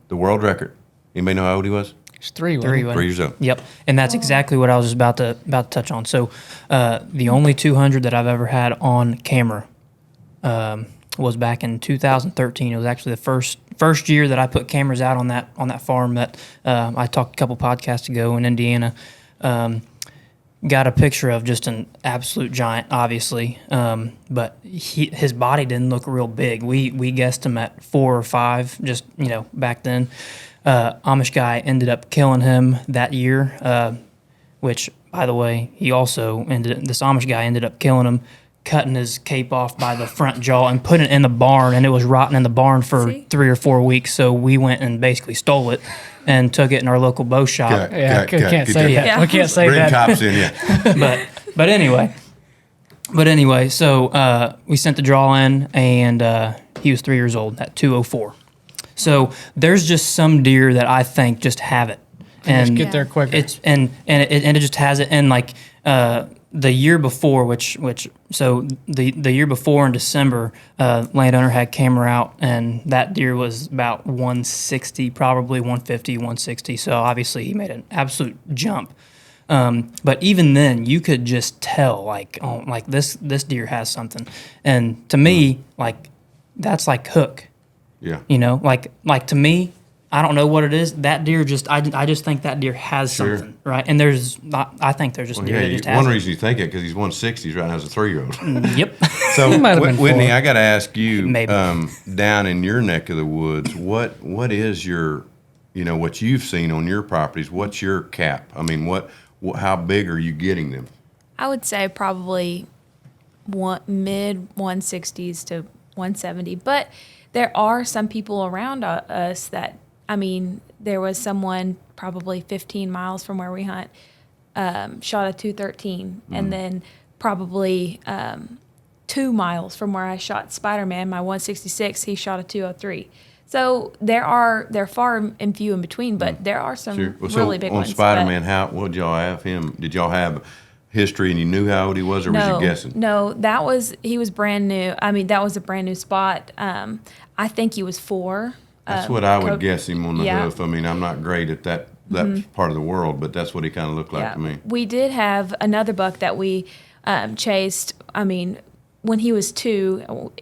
[SPEAKER 3] the world record. Anybody know how old he was?
[SPEAKER 2] It's 3.
[SPEAKER 5] 3
[SPEAKER 3] 3 years old.
[SPEAKER 5] Yep, and that's exactly what I was just about to touch on. So the only 200 that I've ever had on camera was back in 2013. It was actually the first year that I put cameras out on that farm that I talked a couple podcasts ago in Indiana. Got a picture of just an absolute giant, obviously, but his body didn't look real big. We guessed him at 4 or 5, just back then. Amish guy ended up killing him that year, which, by the way, this Amish guy ended up killing him, cutting his cape off by the front jaw and putting it in the barn, and it was rotting in the barn for 3 or 4 weeks. So we went and basically stole it and took it in our local bow shop.
[SPEAKER 2] Yeah, can't say that.
[SPEAKER 4] Yeah.
[SPEAKER 2] We can't say
[SPEAKER 3] Bring
[SPEAKER 2] that.
[SPEAKER 3] cops in, yeah.
[SPEAKER 5] But anyway, so we sent the draw in, and he was 3 years old at 204. So there's just some deer that I think just have it, and
[SPEAKER 2] Just get there quicker.
[SPEAKER 5] It's and it just has it. And like the year before, the year before in December, landowner had camera out, and that deer was about 160, probably 150, 160. So obviously he made an absolute jump. But even then, you could just tell, like this deer has something. And to me, like that's like hook.
[SPEAKER 3] Yeah.
[SPEAKER 5] Like to me, I don't know what it is. That deer I just think that deer has
[SPEAKER 3] Sure.
[SPEAKER 5] something, right? And I think there's just deer that just has
[SPEAKER 3] one
[SPEAKER 5] it.
[SPEAKER 3] reason you think it because he's 160s right now as a 3-year-old.
[SPEAKER 5] Yep.
[SPEAKER 3] So,
[SPEAKER 2] might have been
[SPEAKER 3] Whitney,
[SPEAKER 2] 4.
[SPEAKER 3] I got to ask you,
[SPEAKER 5] Maybe.
[SPEAKER 3] down in your neck of the woods, what is your, what you've seen on your properties? What's your cap? I mean, how big are you getting them?
[SPEAKER 4] I would say probably mid 160s to 170. But there are some people around us that, there was someone probably 15 miles from where we hunt, shot a 213, and then probably 2 miles from where I shot SpiderMan, my 166, he shot a 203. So they're far and few in between, but there are some
[SPEAKER 3] Sure. Well,
[SPEAKER 4] really big
[SPEAKER 3] on
[SPEAKER 4] ones.
[SPEAKER 3] SpiderMan, what did y'all have him? Did y'all have history and you knew how old he was, or was you guessing?
[SPEAKER 4] No, he was brand new. That was a brand new spot. I think he was 4.
[SPEAKER 3] That's what I would guess him on the
[SPEAKER 4] yeah.
[SPEAKER 3] hoof. I'm not great at that part of the world, but that's what he kind of looked like to me.
[SPEAKER 4] We did have another buck that we chased. When he was 2,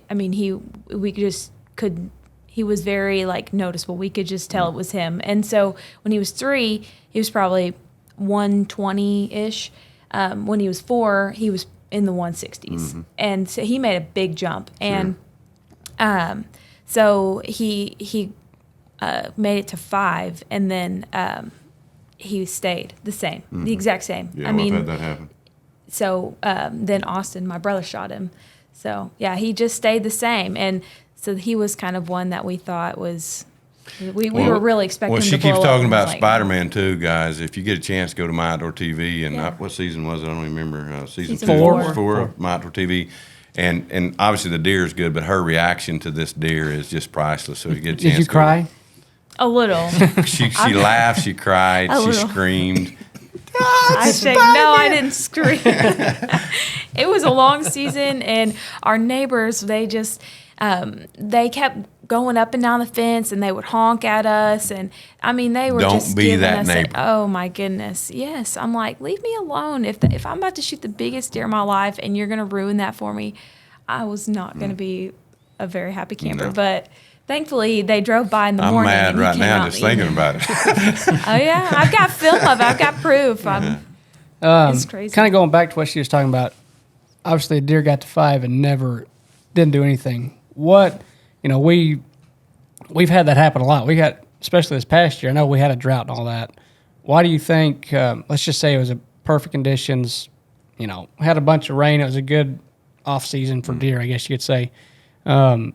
[SPEAKER 4] he was very noticeable. We could just tell it was him. And so when he was 3, he was probably 120-ish. When he was 4, he was in the 160s. And so he made a big jump. And so he made it to 5, and then he stayed the same, the exact same.
[SPEAKER 3] Yeah, I've had that happen.
[SPEAKER 4] So then Austin, my brother, shot him. So yeah, he just stayed the same, and so he was kind of one that we thought was. We were really expecting.
[SPEAKER 3] Well,
[SPEAKER 4] him
[SPEAKER 3] she
[SPEAKER 4] to blow
[SPEAKER 3] keeps
[SPEAKER 4] up,
[SPEAKER 3] talking
[SPEAKER 4] and
[SPEAKER 3] about
[SPEAKER 4] was like,
[SPEAKER 3] SpiderMan too, guys. If you get a chance, go to My Outdoor TV. And
[SPEAKER 4] Yeah.
[SPEAKER 3] what season was it? I don't even remember. Season
[SPEAKER 4] Season
[SPEAKER 3] 4
[SPEAKER 4] 4.
[SPEAKER 3] of My Outdoor TV. And obviously the deer is good, but her reaction to this deer is just priceless. So if you get a chance.
[SPEAKER 2] Did you cry?
[SPEAKER 4] A little.
[SPEAKER 3] She laughed, she cried,
[SPEAKER 4] A
[SPEAKER 3] she
[SPEAKER 4] little.
[SPEAKER 3] screamed.
[SPEAKER 4] I said, no, I didn't scream. It was a long season, and our neighbors, they just, they kept going up and down the fence, and they would honk at us, and they were
[SPEAKER 3] Don't
[SPEAKER 4] just
[SPEAKER 3] be
[SPEAKER 4] giving
[SPEAKER 3] that
[SPEAKER 4] us
[SPEAKER 3] neighbor.
[SPEAKER 4] oh my goodness, yes. I'm like, leave me alone. If I'm about to shoot the biggest deer of my life, and you're gonna ruin that for me, I was not gonna be a very happy camper.
[SPEAKER 3] No.
[SPEAKER 4] But thankfully, they drove by in the
[SPEAKER 3] I'm
[SPEAKER 4] morning.
[SPEAKER 3] mad
[SPEAKER 4] and he
[SPEAKER 3] right
[SPEAKER 4] came
[SPEAKER 3] now
[SPEAKER 4] out in
[SPEAKER 3] just
[SPEAKER 4] the
[SPEAKER 3] thinking
[SPEAKER 4] evening.
[SPEAKER 3] about it.
[SPEAKER 4] Oh yeah, I've got film of it. I've got proof. It's crazy.
[SPEAKER 2] Kind of going back to what she was talking about. Obviously, a deer got to 5 and didn't do anything. We've had that happen a lot. We got especially this past year. I know we had a drought and all that. Why do you think? Let's just say it was a perfect conditions. You know, had a bunch of rain. It was a good off season for deer, I guess you could say. Why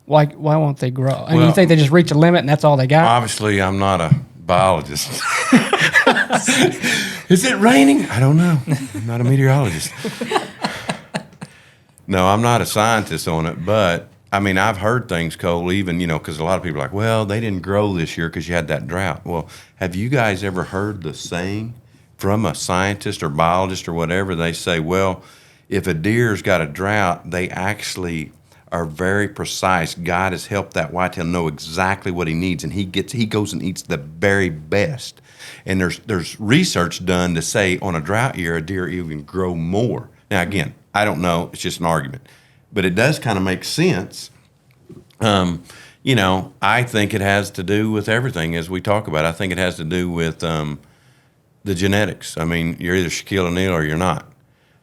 [SPEAKER 2] won't they grow? I mean, you think they just reach a limit and that's all they got?
[SPEAKER 3] Obviously, I'm not a biologist. Is it raining? I don't know. I'm not a meteorologist. No, I'm not a scientist on it, but I mean, I've heard things, Cole, even, because a lot of people are like, well, they didn't grow this year because you had that drought. Well, have you guys ever heard the saying from a scientist or biologist or whatever? They say, well, if a deer's got a drought, they actually are very precise. God has helped that whitetail know exactly what he needs, and he goes and eats the very best. And there's research done to say on a drought year, a deer even grow more. Now, again, I don't know. It's just an argument. But it does kind of make sense. I think it has to do with everything as we talk about it. I think it has to do with the genetics. I mean, you're either Shaquille O'Neal or you're not.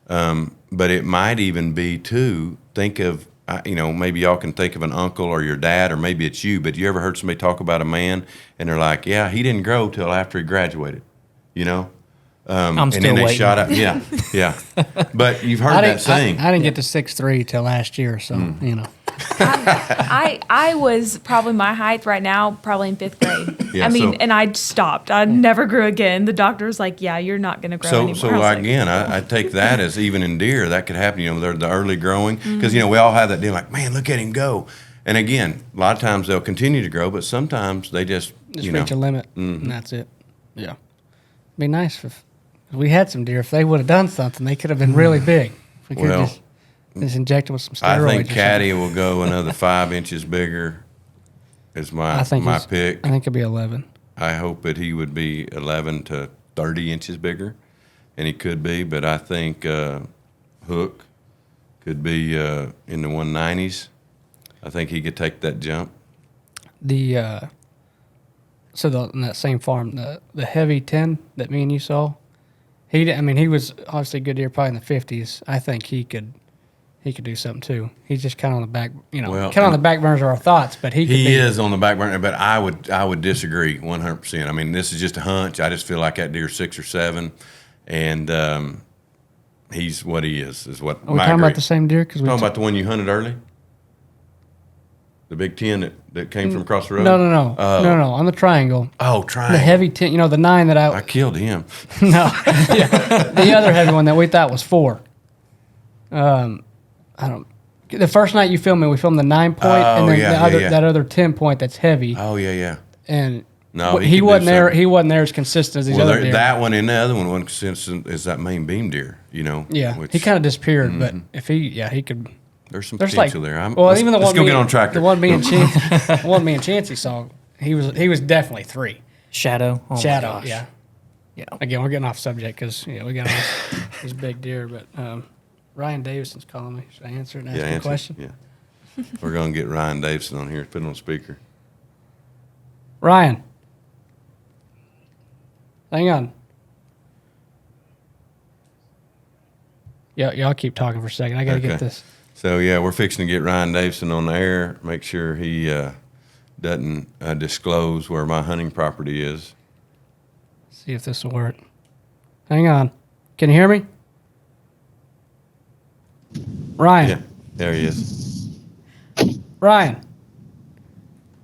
[SPEAKER 3] But it might even be, too, think of, maybe y'all can think of an uncle or your dad, or maybe it's you, but you ever heard somebody talk about a man and they're like, yeah, he didn't grow till after he graduated,
[SPEAKER 5] I'm still
[SPEAKER 3] and then they
[SPEAKER 5] waiting.
[SPEAKER 3] shot up. Yeah. But you've heard that saying.
[SPEAKER 2] I didn't get to 6'3" till last year, so,
[SPEAKER 4] I was probably my height right now, probably in 5th grade.
[SPEAKER 3] Yeah,
[SPEAKER 4] and I stopped. I never grew again. The doctor was like, yeah, you're not going to grow anymore.
[SPEAKER 3] So
[SPEAKER 4] I was like,
[SPEAKER 3] again, I take that as even in deer, that could happen. They're the early growing. Because, we all have that deal like, man, look at him go. And again, a lot of times they'll continue to grow, but sometimes they just
[SPEAKER 2] reach a limit, and that's it. Yeah. It'd be nice if we had some deer. If they would have done something, they could have been really big. If we could have just injected with some steroids.
[SPEAKER 3] I think Caddy will go another 5 inches bigger is my pick.
[SPEAKER 2] I think it'll be 11.
[SPEAKER 3] I hope that he would be 11 to 30 inches bigger, and he could be, but I think Hook could be in the 190s. I think he could take that jump.
[SPEAKER 2] In that same farm, the heavy 10 that me and you saw, he was obviously a good deer, probably in the 50s. I think he could do something too. He's just kind of on the back, on the back burners of our thoughts, but he
[SPEAKER 3] is on the back burner. But I would disagree 100%. I mean, this is just a hunch. I just feel like that deer's 6 or 7, and he's what he is what.
[SPEAKER 2] Are we talking about the same deer?
[SPEAKER 3] Talking about the one you hunted early, the big 10 that came from across the road.
[SPEAKER 2] No, on the triangle.
[SPEAKER 3] Oh, triangle.
[SPEAKER 2] The heavy 10, the 9 that
[SPEAKER 3] I killed him.
[SPEAKER 2] No, the other heavy one that we thought was 4. The first night you filmed me, we filmed the 9 point, and then that other 10 point that's heavy.
[SPEAKER 3] Oh yeah.
[SPEAKER 2] And
[SPEAKER 3] no,
[SPEAKER 2] he wasn't there. He wasn't there as consistent as these other deer.
[SPEAKER 3] That one and the other one wasn't consistent as that main beam deer.
[SPEAKER 2] Yeah, he kind of disappeared. But if he could.
[SPEAKER 3] There's some potential there.
[SPEAKER 2] Let's
[SPEAKER 3] get on track.
[SPEAKER 2] The one me and Chancey saw, he was definitely 3.
[SPEAKER 5] Shadow. Oh
[SPEAKER 2] Shadow.
[SPEAKER 5] my gosh.
[SPEAKER 2] Yeah. Again, we're getting off subject because we got this big deer. But Ryan Davison's calling me. Should I answer it and ask him a question?
[SPEAKER 3] Yeah. We're gonna get Ryan Davison on here. Put it on speaker.
[SPEAKER 2] Ryan, hang on. Y'all keep talking for a second. I got to get this.
[SPEAKER 3] So, we're fixing to get Ryan Davison on the air, make sure he doesn't disclose where my hunting property is.
[SPEAKER 2] See if this will work. Hang on. Can you hear me? Ryan.
[SPEAKER 3] Yeah, there he is.
[SPEAKER 2] Ryan.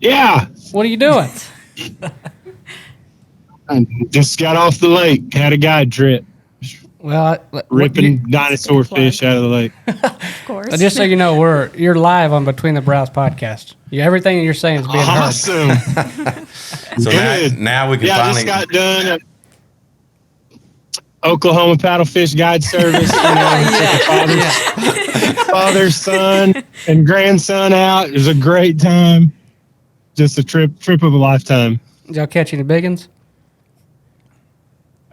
[SPEAKER 6] Yeah.
[SPEAKER 2] What are you doing?
[SPEAKER 6] I just got off the lake, had a guide trip.
[SPEAKER 2] Well,
[SPEAKER 6] ripping dinosaur fish out of the lake.
[SPEAKER 4] Of course.
[SPEAKER 2] Just so you know, you're live on Between the Brows podcast. Everything you're saying is being heard.
[SPEAKER 6] Awesome.
[SPEAKER 3] So now we can finally.
[SPEAKER 6] I just got done at Oklahoma Paddlefish Guide Service. Father, son, and grandson out. It was a great time. Just a trip of a lifetime.
[SPEAKER 2] Did y'all catch any big ones?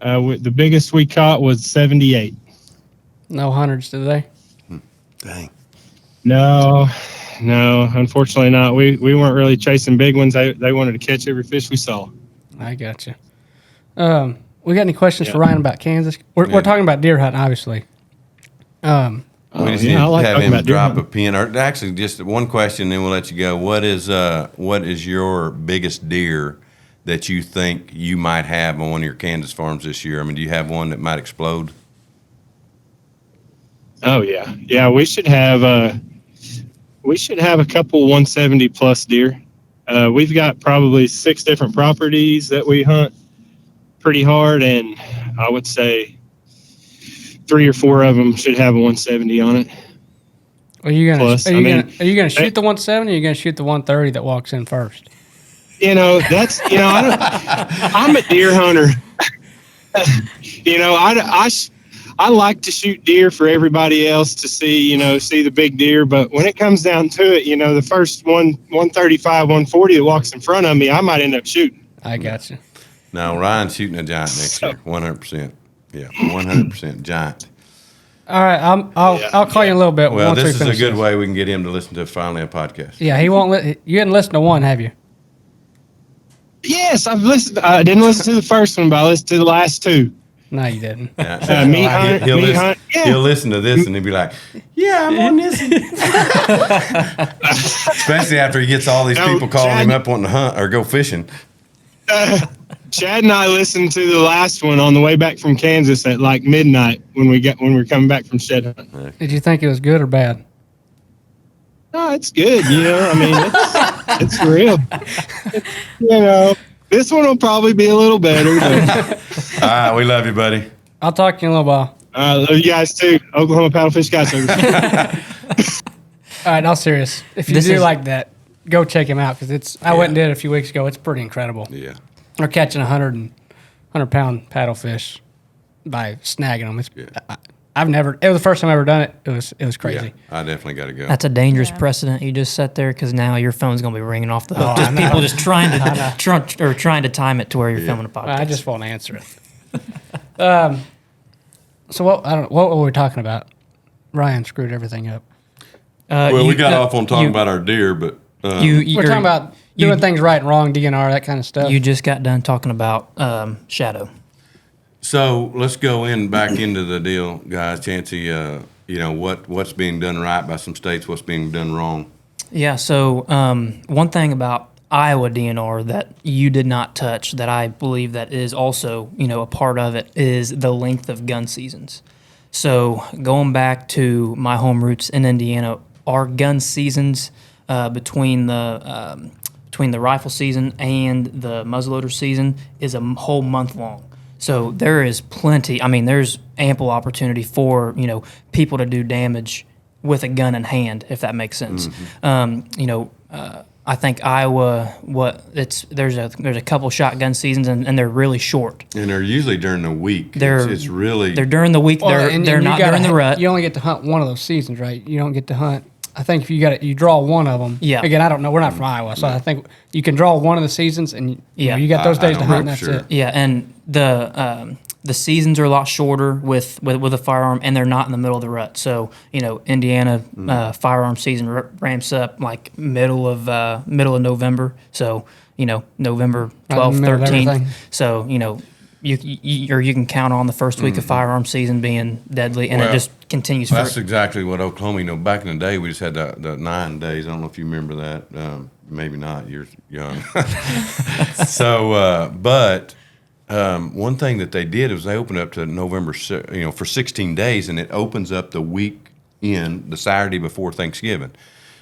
[SPEAKER 6] The biggest we caught was 78.
[SPEAKER 2] No hundreds today.
[SPEAKER 3] Dang.
[SPEAKER 6] No, unfortunately not. We weren't really chasing big ones. They wanted to catch every fish we saw.
[SPEAKER 2] I got you. We got any questions for Ryan about Kansas? We're talking about deer hunting, obviously.
[SPEAKER 3] We just
[SPEAKER 6] yeah,
[SPEAKER 3] need
[SPEAKER 6] I
[SPEAKER 3] to
[SPEAKER 6] like
[SPEAKER 3] have
[SPEAKER 6] talking
[SPEAKER 3] him
[SPEAKER 6] about deer
[SPEAKER 3] drop a
[SPEAKER 6] hunting.
[SPEAKER 3] pin, or actually just one question, then we'll let you go. What is your biggest deer that you think you might have on one of your Kansas farms this year? I mean, do you have one that might explode?
[SPEAKER 6] Oh yeah, yeah. We should have a couple 170 plus deer. We've got probably 6 different properties that we hunt pretty hard, and I would say 3 or 4 of them should have a 170 on it.
[SPEAKER 2] Are you gonna
[SPEAKER 6] Plus,
[SPEAKER 2] are you
[SPEAKER 6] I mean,
[SPEAKER 2] gonna are you gonna shoot the 170 or are you gonna shoot the 130 that walks in first?
[SPEAKER 6] That's I'm a deer hunter. I like to shoot deer for everybody else to see the big deer. But when it comes down to it, the first 135, 140 that walks in front of me, I might end up shooting.
[SPEAKER 2] I got you.
[SPEAKER 3] No, Ryan's shooting a giant next year, 100%. Yeah, 100% giant.
[SPEAKER 2] All right, I'll call you in a little bit.
[SPEAKER 3] Well,
[SPEAKER 2] once we
[SPEAKER 3] this is a
[SPEAKER 2] finish
[SPEAKER 3] good
[SPEAKER 2] this.
[SPEAKER 3] way we can get him to listen to finally a podcast.
[SPEAKER 2] Yeah, he won't. You hadn't listened to one, have you?
[SPEAKER 6] Yes, I've listened. I didn't listen to the first one, but I listened to the last 2.
[SPEAKER 2] No, you didn't.
[SPEAKER 3] Yeah.
[SPEAKER 6] Meat hunt. Yeah.
[SPEAKER 3] He'll listen to this and he'll be like, "Yeah, I'm on this." Especially after he gets all these people calling him up wanting to hunt or go fishing.
[SPEAKER 6] Chad and I listened to the last one on the way back from Kansas at like midnight when we were coming back from shed hunting.
[SPEAKER 2] Did you think it was good or bad?
[SPEAKER 6] No, it's good. I mean, it's real. This one will probably be a little better. But,
[SPEAKER 3] All right, we love you, buddy.
[SPEAKER 2] I'll talk to you in a little while.
[SPEAKER 6] love you guys too. Oklahoma Paddlefish Guy Service.
[SPEAKER 2] All right, all serious. If you
[SPEAKER 5] This
[SPEAKER 2] do
[SPEAKER 5] is-
[SPEAKER 2] like that, go check him out because I went and did it a few weeks ago. It's pretty incredible.
[SPEAKER 3] Yeah.
[SPEAKER 2] They're catching 100-pound paddlefish by snagging them. It was the first time I ever done it. It was crazy.
[SPEAKER 3] Yeah, I definitely got to go.
[SPEAKER 5] That's a dangerous
[SPEAKER 4] Yeah.
[SPEAKER 5] precedent you just set there because now your phone's gonna be ringing off the hook.
[SPEAKER 2] Oh, I
[SPEAKER 5] Just
[SPEAKER 2] know.
[SPEAKER 5] people just trying to trying to time it to where you're filming a podcast.
[SPEAKER 2] I just won't answer it. So what were we talking about? Ryan screwed everything up.
[SPEAKER 3] Well, we got off on talking about our deer, but
[SPEAKER 2] We're talking about doing things right and wrong, DNR, that kind of stuff.
[SPEAKER 5] You just got done talking about shadow.
[SPEAKER 3] so let's go back into the deal, guys. Chancey, what's being done right by some states, what's being done wrong.
[SPEAKER 5] Yeah. So one thing about Iowa DNR that you did not touch that I believe that is also a part of it is the length of gun seasons. So going back to my home roots in Indiana, our gun seasons between the rifle season and the muzzleloader season is a whole month long. So there is plenty. I mean, there's ample opportunity for people to do damage with a gun in hand, if that makes sense. I think Iowa, there's a couple shotgun seasons and they're really short.
[SPEAKER 3] And they're usually during the week.
[SPEAKER 5] They're
[SPEAKER 3] It's really
[SPEAKER 5] they're during the week. They're not during the rut.
[SPEAKER 2] You only get to hunt one of those seasons, right? You don't get to hunt. I think if you draw one of them.
[SPEAKER 5] Yeah.
[SPEAKER 2] Again, I don't know. We're not from Iowa, so I think you can draw one of the seasons, and you got those
[SPEAKER 3] I
[SPEAKER 2] days to
[SPEAKER 3] don't
[SPEAKER 2] hunt.
[SPEAKER 3] know
[SPEAKER 2] And
[SPEAKER 3] for
[SPEAKER 2] that's
[SPEAKER 3] sure.
[SPEAKER 2] it.
[SPEAKER 5] Yeah, and the seasons are a lot shorter with a firearm, and they're not in the middle of the rut. So Indiana firearm season ramps up like middle of November. So November
[SPEAKER 2] Right in the
[SPEAKER 5] 12th,
[SPEAKER 2] middle of
[SPEAKER 5] 13th.
[SPEAKER 2] everything.
[SPEAKER 5] So you can count on the first week of firearm season being deadly, and it
[SPEAKER 3] Well,
[SPEAKER 5] just continues.
[SPEAKER 3] That's
[SPEAKER 5] for
[SPEAKER 3] exactly what Oklahoma. Back in the day, we just had the 9 days. I don't know if you remember that. Maybe not. You're young. So, but one thing that they did is they opened up to November, for 16 days, and it opens up the weekend, the Saturday before Thanksgiving.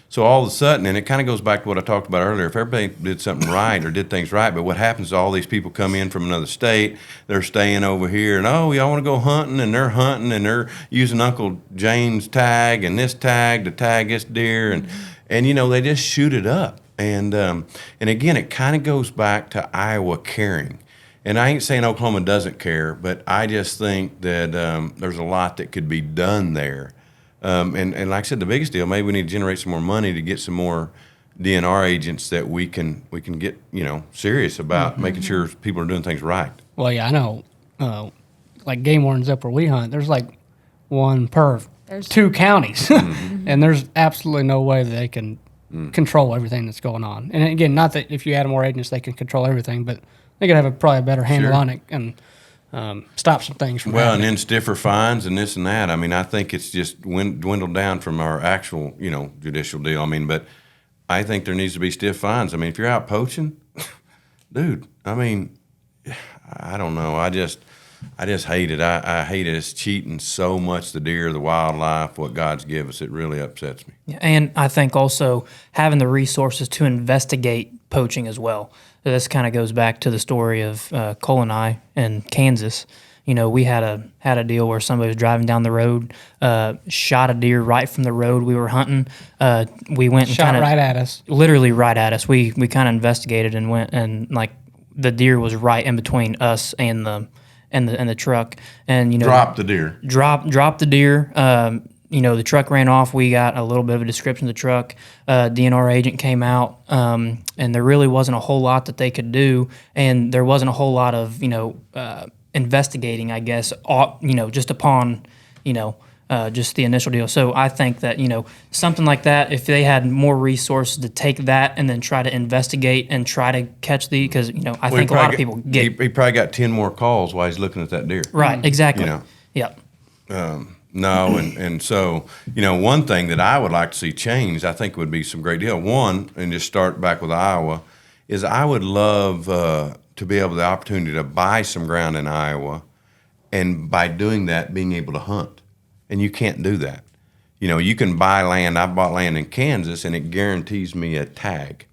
[SPEAKER 3] So all of a sudden, and it kind of goes back to what I talked about earlier, if everybody did something right or did things right, but what happens is all these people come in from another state, they're staying over here, and y'all want to go hunting, and they're using Uncle James' tag and this tag to tag this deer, and they just shoot it up. And again, it kind of goes back to Iowa caring. And I ain't saying Oklahoma doesn't care, but I just think that there's a lot that could be done there. And like I said, the biggest deal, maybe we need to generate some more money to get some more DNR agents that we can get serious about making sure people are doing things right.
[SPEAKER 2] Well, yeah, I know. Like game wardens up where we hunt, there's like one per 2 counties, and there's absolutely no way that they can control everything that's going on. And again, not that if you add more agents they can control everything, but they could have probably a better handle
[SPEAKER 3] Sure.
[SPEAKER 2] on it. And stop some things from
[SPEAKER 3] Well, and
[SPEAKER 2] happening.
[SPEAKER 3] then stiffer fines and this and that. I mean, I think it's just dwindled down from our actual, judicial deal. I mean, but I think there needs to be stiff fines. I mean, if you're out poaching, dude, I mean, I don't know. I just hate it. I hate it. It's cheating so much the deer, the wildlife, what God's given us. It really upsets me.
[SPEAKER 5] Yeah, and I think also having the resources to investigate poaching as well. So this kind of goes back to the story of Cole and I in Kansas. We had a deal where somebody was driving down the road, shot a deer right from the road we were hunting. We went and
[SPEAKER 2] Shot
[SPEAKER 5] kind of
[SPEAKER 2] right at us.
[SPEAKER 5] literally right at us. We kind of investigated and went, and like the deer was right in between us and the truck, and
[SPEAKER 3] Drop the deer.
[SPEAKER 5] Drop the deer. The truck ran off. We got a little bit of a description of the truck. DNR agent came out, and there really wasn't a whole lot that they could do, and there wasn't a whole lot of investigating, I guess. Just upon just the initial deal. So I think that something like that, if they had more resources to take that and then try to investigate and try to catch because I think a lot of people get
[SPEAKER 3] He probably got 10 more calls while he's looking at that deer.
[SPEAKER 5] right. Exactly. Yep.
[SPEAKER 3] No, and so, one thing that I would like to see changed, I think would be some great deal. One, and just start back with Iowa, is I would love to be able the opportunity to buy some ground in Iowa, and by doing that, being able to hunt. And you can't do that. You can buy land. I bought land in Kansas, and it guarantees me a tag.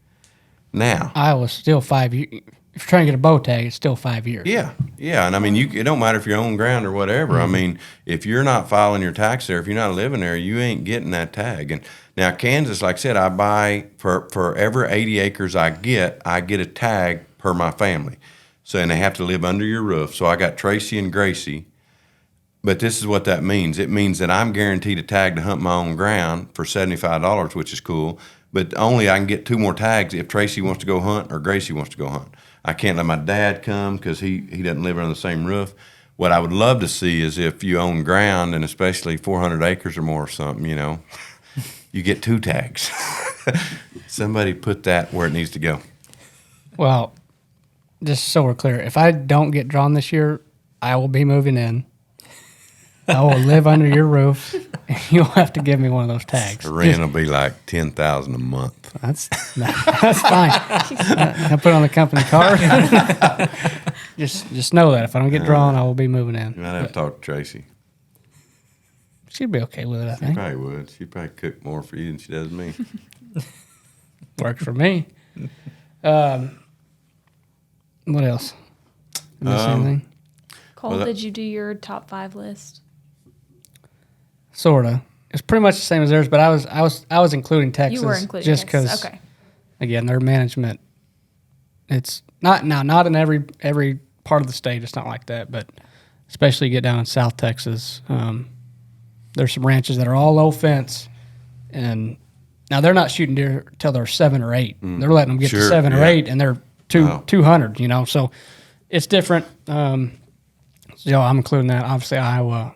[SPEAKER 3] Now,
[SPEAKER 2] Iowa's still 5 years. If you're trying to get a bow tag, it's still 5 years.
[SPEAKER 3] yeah, and I mean, it don't matter if you own ground or whatever. I mean, if you're not filing your tax there, if you're not living there, you ain't getting that tag. And now Kansas, like I said, I buy for every 80 acres I get a tag per my family. So, and they have to live under your roof. So I got Tracy and Gracie. But this is what that means. It means that I'm guaranteed a tag to hunt my own ground for $75, which is cool. But only I can get 2 more tags if Tracy wants to go hunt or Gracie wants to go hunt. I can't let my dad come because he doesn't live under the same roof. What I would love to see is if you own ground, and especially 400 acres or more or something, you get 2 tags. Somebody put that where it needs to go.
[SPEAKER 2] Well, just so we're clear, if I don't get drawn this year, I will be moving in. I will live under your roof, and you'll have to give me one of those tags.
[SPEAKER 3] The rent will be like $10,000 a month.
[SPEAKER 2] That's fine. I put it on the company card. just know that if I don't get drawn, I will be moving in.
[SPEAKER 3] You might have to talk to Tracy.
[SPEAKER 2] She'd be okay with it, I
[SPEAKER 3] She
[SPEAKER 2] think.
[SPEAKER 3] probably would. She'd probably cook more for you than she does me.
[SPEAKER 2] Works for me. What else? Miss anything?
[SPEAKER 4] Cole,
[SPEAKER 3] Well,
[SPEAKER 4] did you do your top 5 list?
[SPEAKER 2] Sorta. It's pretty much the same as theirs, but I was including Texas.
[SPEAKER 4] You were including
[SPEAKER 2] just
[SPEAKER 4] Texas.
[SPEAKER 2] because.
[SPEAKER 4] Okay.
[SPEAKER 2] Again, their management. It's not in every part of the state. It's not like that, but especially you get down in South Texas. There's some ranches that are all low fence, and now they're not shooting deer till they're 7 or 8. They're letting them get to
[SPEAKER 3] Sure,
[SPEAKER 2] 7 or
[SPEAKER 3] yeah.
[SPEAKER 2] 8, and they're 200. So it's different. So I'm including that. Obviously, Iowa.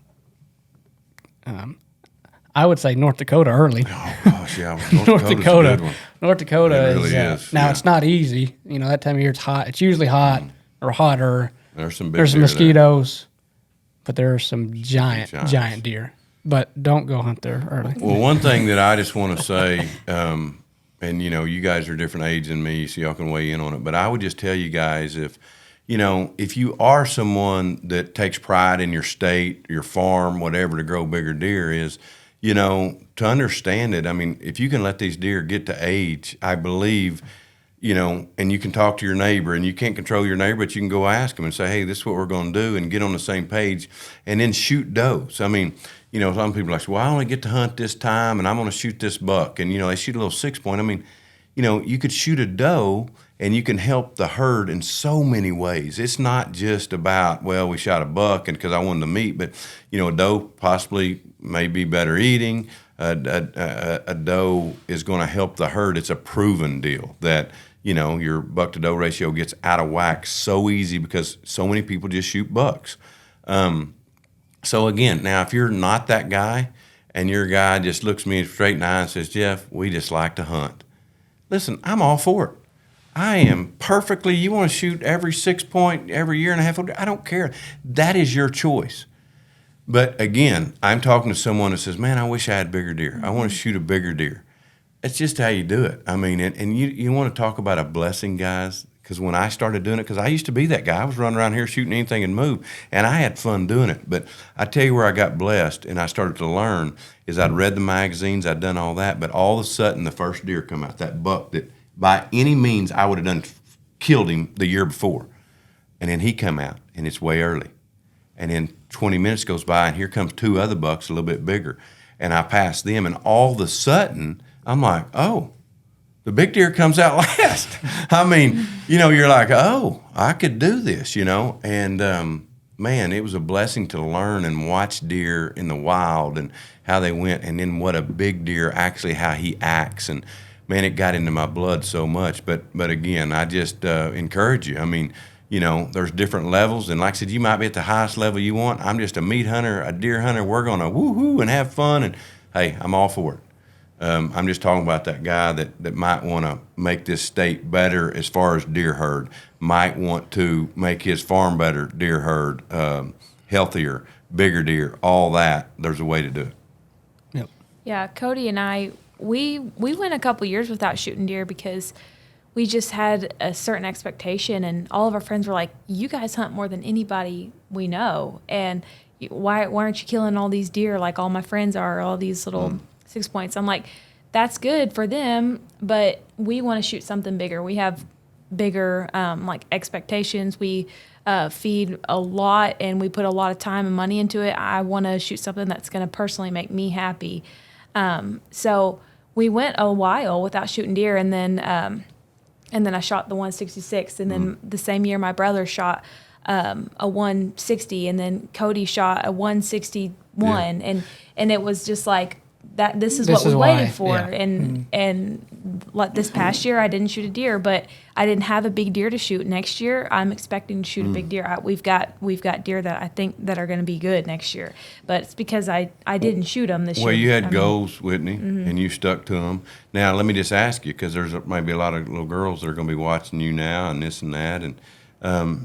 [SPEAKER 2] I would say North Dakota early.
[SPEAKER 3] Oh, gosh, yeah.
[SPEAKER 2] North
[SPEAKER 3] Dakota's a
[SPEAKER 2] Dakota.
[SPEAKER 3] good one.
[SPEAKER 2] North Dakota
[SPEAKER 3] It really is,
[SPEAKER 2] now
[SPEAKER 3] yeah.
[SPEAKER 2] it's not easy. That time of year it's hot. It's usually hot or hotter.
[SPEAKER 3] There's some big
[SPEAKER 2] There's some
[SPEAKER 3] deer there.
[SPEAKER 2] mosquitoes, but there are some
[SPEAKER 3] Giants.
[SPEAKER 2] giant deer. But don't go hunt there early.
[SPEAKER 3] Well, one thing that I just want to say, and you guys are different age than me, so y'all can weigh in on it. But I would just tell you guys if you are someone that takes pride in your state, your farm, whatever, to grow bigger deer is, to understand it. I mean, if you can let these deer get to age, I believe, and you can talk to your neighbor, and you can't control your neighbor, but you can go ask them and say, hey, this is what we're going to do, and get on the same page, and then shoot does. I mean, some people are like, well, I only get to hunt this time, and I'm going to shoot this buck. And, they shoot a little 6-point. I mean, you could shoot a doe, and you can help the herd in so many ways. It's not just about, well, we shot a buck and because I wanted the meat, but, a doe possibly may be better eating. A doe is going to help the herd. It's a proven deal that, your buck to doe ratio gets out of whack so easy because so many people just shoot bucks. So again, now if you're not that guy and your guy just looks me straight in the eye and says, Jeff, we just like to hunt. Listen, I'm all for it. I am perfectly, you want to shoot every 6 point, every year and a half, I don't care. That is your choice. But again, I'm talking to someone that says, man, I wish I had bigger deer. I want to shoot a bigger deer. It's just how you do it. I mean, and you want to talk about a blessing, guys, because when I started doing it, because I used to be that guy. I was running around here shooting anything and move, and I had fun doing it. But I tell you where I got blessed and I started to learn is I'd read the magazines, I'd done all that, but all of a sudden the first deer come out, that buck that by any means I would have killed him the year before. And then he come out, and it's way early. And then 20 minutes goes by, and here comes 2 other bucks a little bit bigger. And I pass them, and all of a sudden, I'm like, oh, the big deer comes out last. I mean, you're like, oh, I could do this, And, man, it was a blessing to learn and watch deer in the wild and how they went, and then what a big deer actually, how he acts. And, man, it got into my blood so much. But again, I just encourage you. I mean, there's different levels. And like I said, you might be at the highest level you want. I'm just a meat hunter, a deer hunter. We're going to woo-hoo and have fun. And, hey, I'm all for it. I'm just talking about that guy that might want to make this state better as far as deer herd, might want to make his farm better, deer herd, healthier, bigger deer, all that. There's a way to do it.
[SPEAKER 2] Yep.
[SPEAKER 4] Yeah, Cody and I, we went a couple years without shooting deer because we just had a certain expectation, and all of our friends were like, you guys hunt more than anybody we know, and why aren't you killing all these deer like all my friends are, all these little 6 points? I'm like, that's good for them, but we want to shoot something bigger. We have bigger like expectations. We feed a lot, and we put a lot of time and money into it. I want to shoot something that's going to personally make me happy. So we went a while without shooting deer, and then I shot the 166, and then the same year my brother shot a 160, and then Cody shot a 161, and it was just like that. This is what we waited for, and like this past year I didn't shoot a deer, but I didn't have a big deer to shoot. Next year I'm expecting to shoot a big deer. We've got deer that I think that are going to be good next year, but it's because I didn't shoot them this year.
[SPEAKER 3] Well, you had goals, Whitney, and you stuck to them. Now let me just ask you, because there's maybe a lot of little girls that are going to be watching you now and this and that, and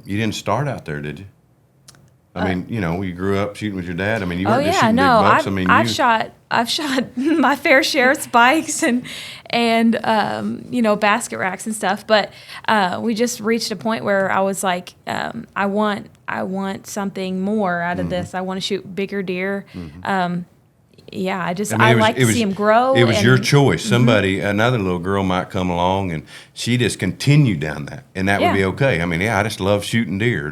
[SPEAKER 3] you didn't start out there, did you? I mean, you grew up shooting with your dad. I mean, you weren't just shooting big bucks.
[SPEAKER 4] I've shot my fair share of spikes and basket racks and stuff. But we just reached a point where I was like, I want something more out of this. I want to shoot bigger deer. I like to see him grow.
[SPEAKER 3] It was your choice. Somebody, another little girl might come along and she just continued down that, and that would be okay. I mean, I just love shooting deer.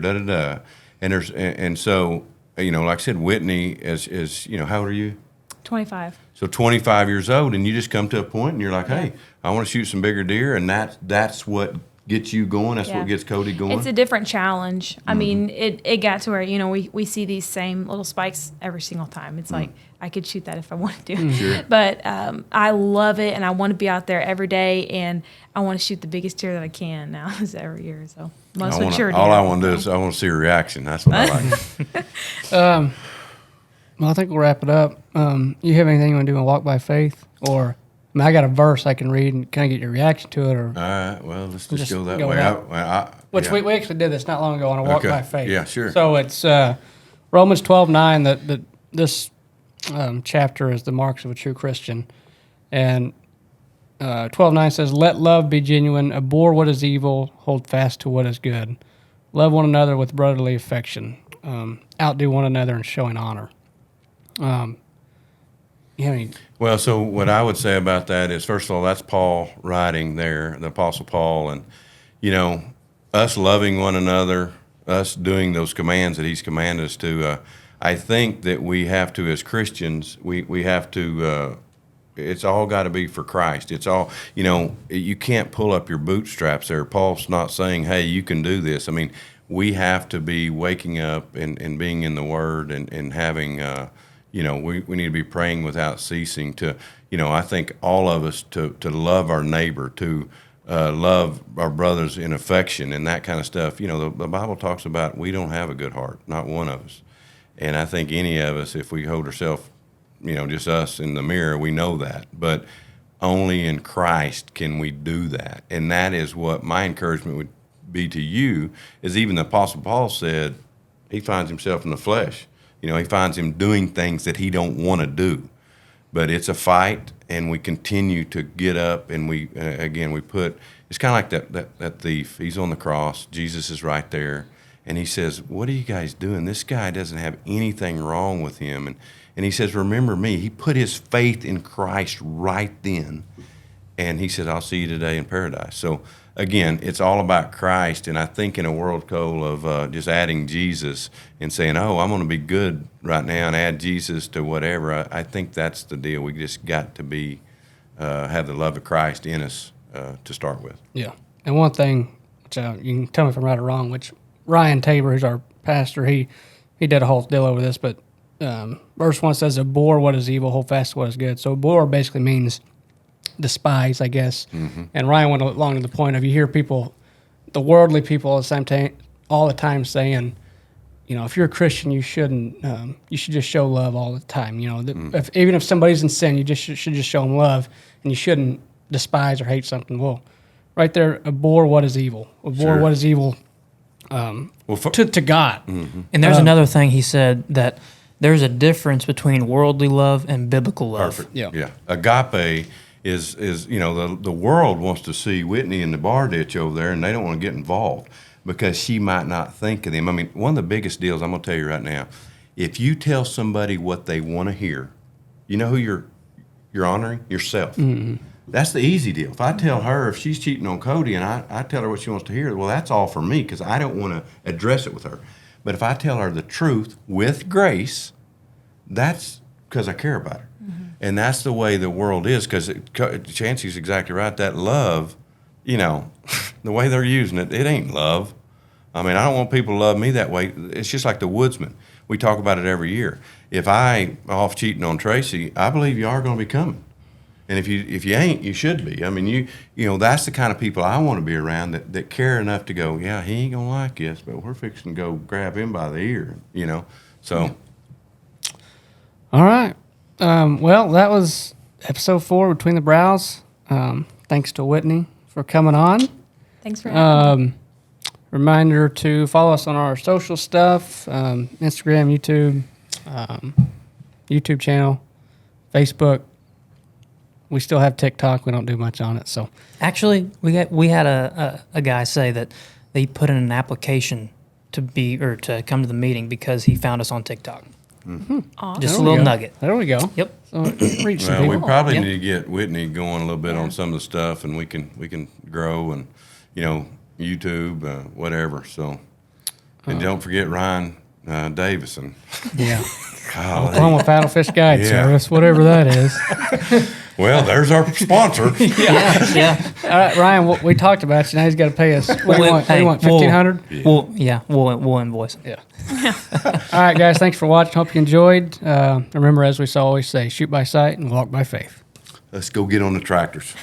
[SPEAKER 3] And so, like I said, Whitney is how old are you?
[SPEAKER 4] 25.
[SPEAKER 3] So 25 years old, and you just come to a point and you're like, hey, I want to shoot some bigger deer, and that's what gets you going. That's what gets Cody going.
[SPEAKER 4] It's a different challenge. I mean, it got to where, we see these same little spikes every single time. It's like, I could shoot that if I wanted to.
[SPEAKER 3] Sure.
[SPEAKER 4] But I love it, and I want to be out there every day, and I want to shoot the biggest deer that I can now every year. So most mature deer.
[SPEAKER 3] All I want to do is I want to see a reaction. That's what I like.
[SPEAKER 2] Well, I think we'll wrap it up. You have anything you want to do in Walk by Faith? Or, I got a verse I can read and kind of get your reaction to it. Or
[SPEAKER 3] all right, well, let's just go that
[SPEAKER 2] go
[SPEAKER 3] way.
[SPEAKER 2] We actually did this not long ago on a Walk by Faith.
[SPEAKER 3] Yeah, sure.
[SPEAKER 2] So it's Romans 12:9 that this chapter is the marks of a true Christian. And 12:9 says, let love be genuine, abhor what is evil, hold fast to what is good. Love one another with brotherly affection. Outdo one another in showing honor.
[SPEAKER 3] Well, so what I would say about that is, first of all, that's Paul writing there, the Apostle Paul, and, us loving one another, us doing those commands that he's commanded us to, I think that we have to, as Christians, we have to, it's all got to be for Christ. It's all, you can't pull up your bootstraps there. Paul's not saying, hey, you can do this. I mean, we have to be waking up and being in the Word and having, we need to be praying without ceasing to, I think all of us to love our neighbor, to love our brothers in affection and that kind of stuff. The Bible talks about we don't have a good heart, not one of us. And I think any of us, if we hold ourselves, just us in the mirror, we know that. But only in Christ can we do that. And that is what my encouragement would be to you, is even the Apostle Paul said he finds himself in the flesh. He finds him doing things that he don't want to do. But it's a fight, and we continue to get up, and we put, it's kind of like that thief. He's on the cross. Jesus is right there. And he says, what are you guys doing? This guy doesn't have anything wrong with him. And he says, remember me. He put his faith in Christ right then. And he said, I'll see you today in paradise. So, again, it's all about Christ. And I think in a world, Cole, of just adding Jesus and saying, oh, I'm going to be good right now and add Jesus to whatever, I think that's the deal. We just got to be have the love of Christ in us to start with.
[SPEAKER 2] Yeah. And one thing, which you can tell me if I'm right or wrong, which Ryan Tabor, who's our pastor, he did a whole deal over this, but verse 1 says, abhor what is evil, hold fast to what is good. So abhor basically means despise, I guess. Mm-hmm. And Ryan went along to the point of, you hear people, the worldly people all the time saying, if you're a Christian, you shouldn't, you should just show love all the time. Even if somebody's in sin, you should just show them love, and you shouldn't despise or hate something. Well, right there, abhor what is evil. Abhor what is evil to God.
[SPEAKER 3] Mm-hmm.
[SPEAKER 5] And there's another thing he said, that there's a difference between worldly love and biblical love.
[SPEAKER 3] Perfect. Yeah. Agape is the world wants to see Whitney in the bar ditch over there, and they don't want to get involved because she might not think of them. I mean, one of the biggest deals I'm going to tell you right now, if you tell somebody what they want to hear, you know who you're honoring? Yourself. Mm-hmm. That's the easy deal. If I tell her if she's cheating on Cody and I tell her what she wants to hear, well, that's all for me because I don't want to address it with her. But if I tell her the truth with grace, that's because I care about her. Mm-hmm. And that's the way the world is, because Chancey's exactly right. That love, the way they're using it, it ain't love. I mean, I don't want people to love me that way. It's just like the Woodsman. We talk about it every year. If I off cheating on Tracy, I believe you are going to be coming. And if you ain't, you should be. I mean, you that's the kind of people I want to be around that care enough to go, yeah, he ain't going to like this, but we're fixing to go grab him by the ear, So.
[SPEAKER 2] All right. Well, that was episode 4, Between the Brows. Thanks to Whitney for coming on.
[SPEAKER 4] Thanks for having me.
[SPEAKER 2] Reminder to follow us on our social stuff, Instagram, YouTube channel, Facebook. We still have TikTok. We don't do much on it. So
[SPEAKER 5] actually, we had a guy say that they put in an application to come to the meeting because he found us on TikTok.
[SPEAKER 3] Mm-hmm.
[SPEAKER 5] Just a little nugget.
[SPEAKER 2] There we go.
[SPEAKER 5] Yep.
[SPEAKER 2] So reach some
[SPEAKER 3] we
[SPEAKER 2] people.
[SPEAKER 3] probably need to get Whitney going a little bit on some of the stuff, and we can grow and YouTube, whatever. So, and don't forget Ryan Davison.
[SPEAKER 2] Yeah. Oklahoma Paddlefish Guide Service, whatever that is.
[SPEAKER 3] Well, there's our sponsor.
[SPEAKER 5] Yeah.
[SPEAKER 2] All right, Ryan, we talked about you. Now he's got to pay us. What do you want? $1,500?
[SPEAKER 5] We'll invoice him.
[SPEAKER 2] Yeah. All right, guys, thanks for watching. Hope you enjoyed. Remember, as we always say, shoot by sight and walk by faith.
[SPEAKER 3] Let's go get on the tractors.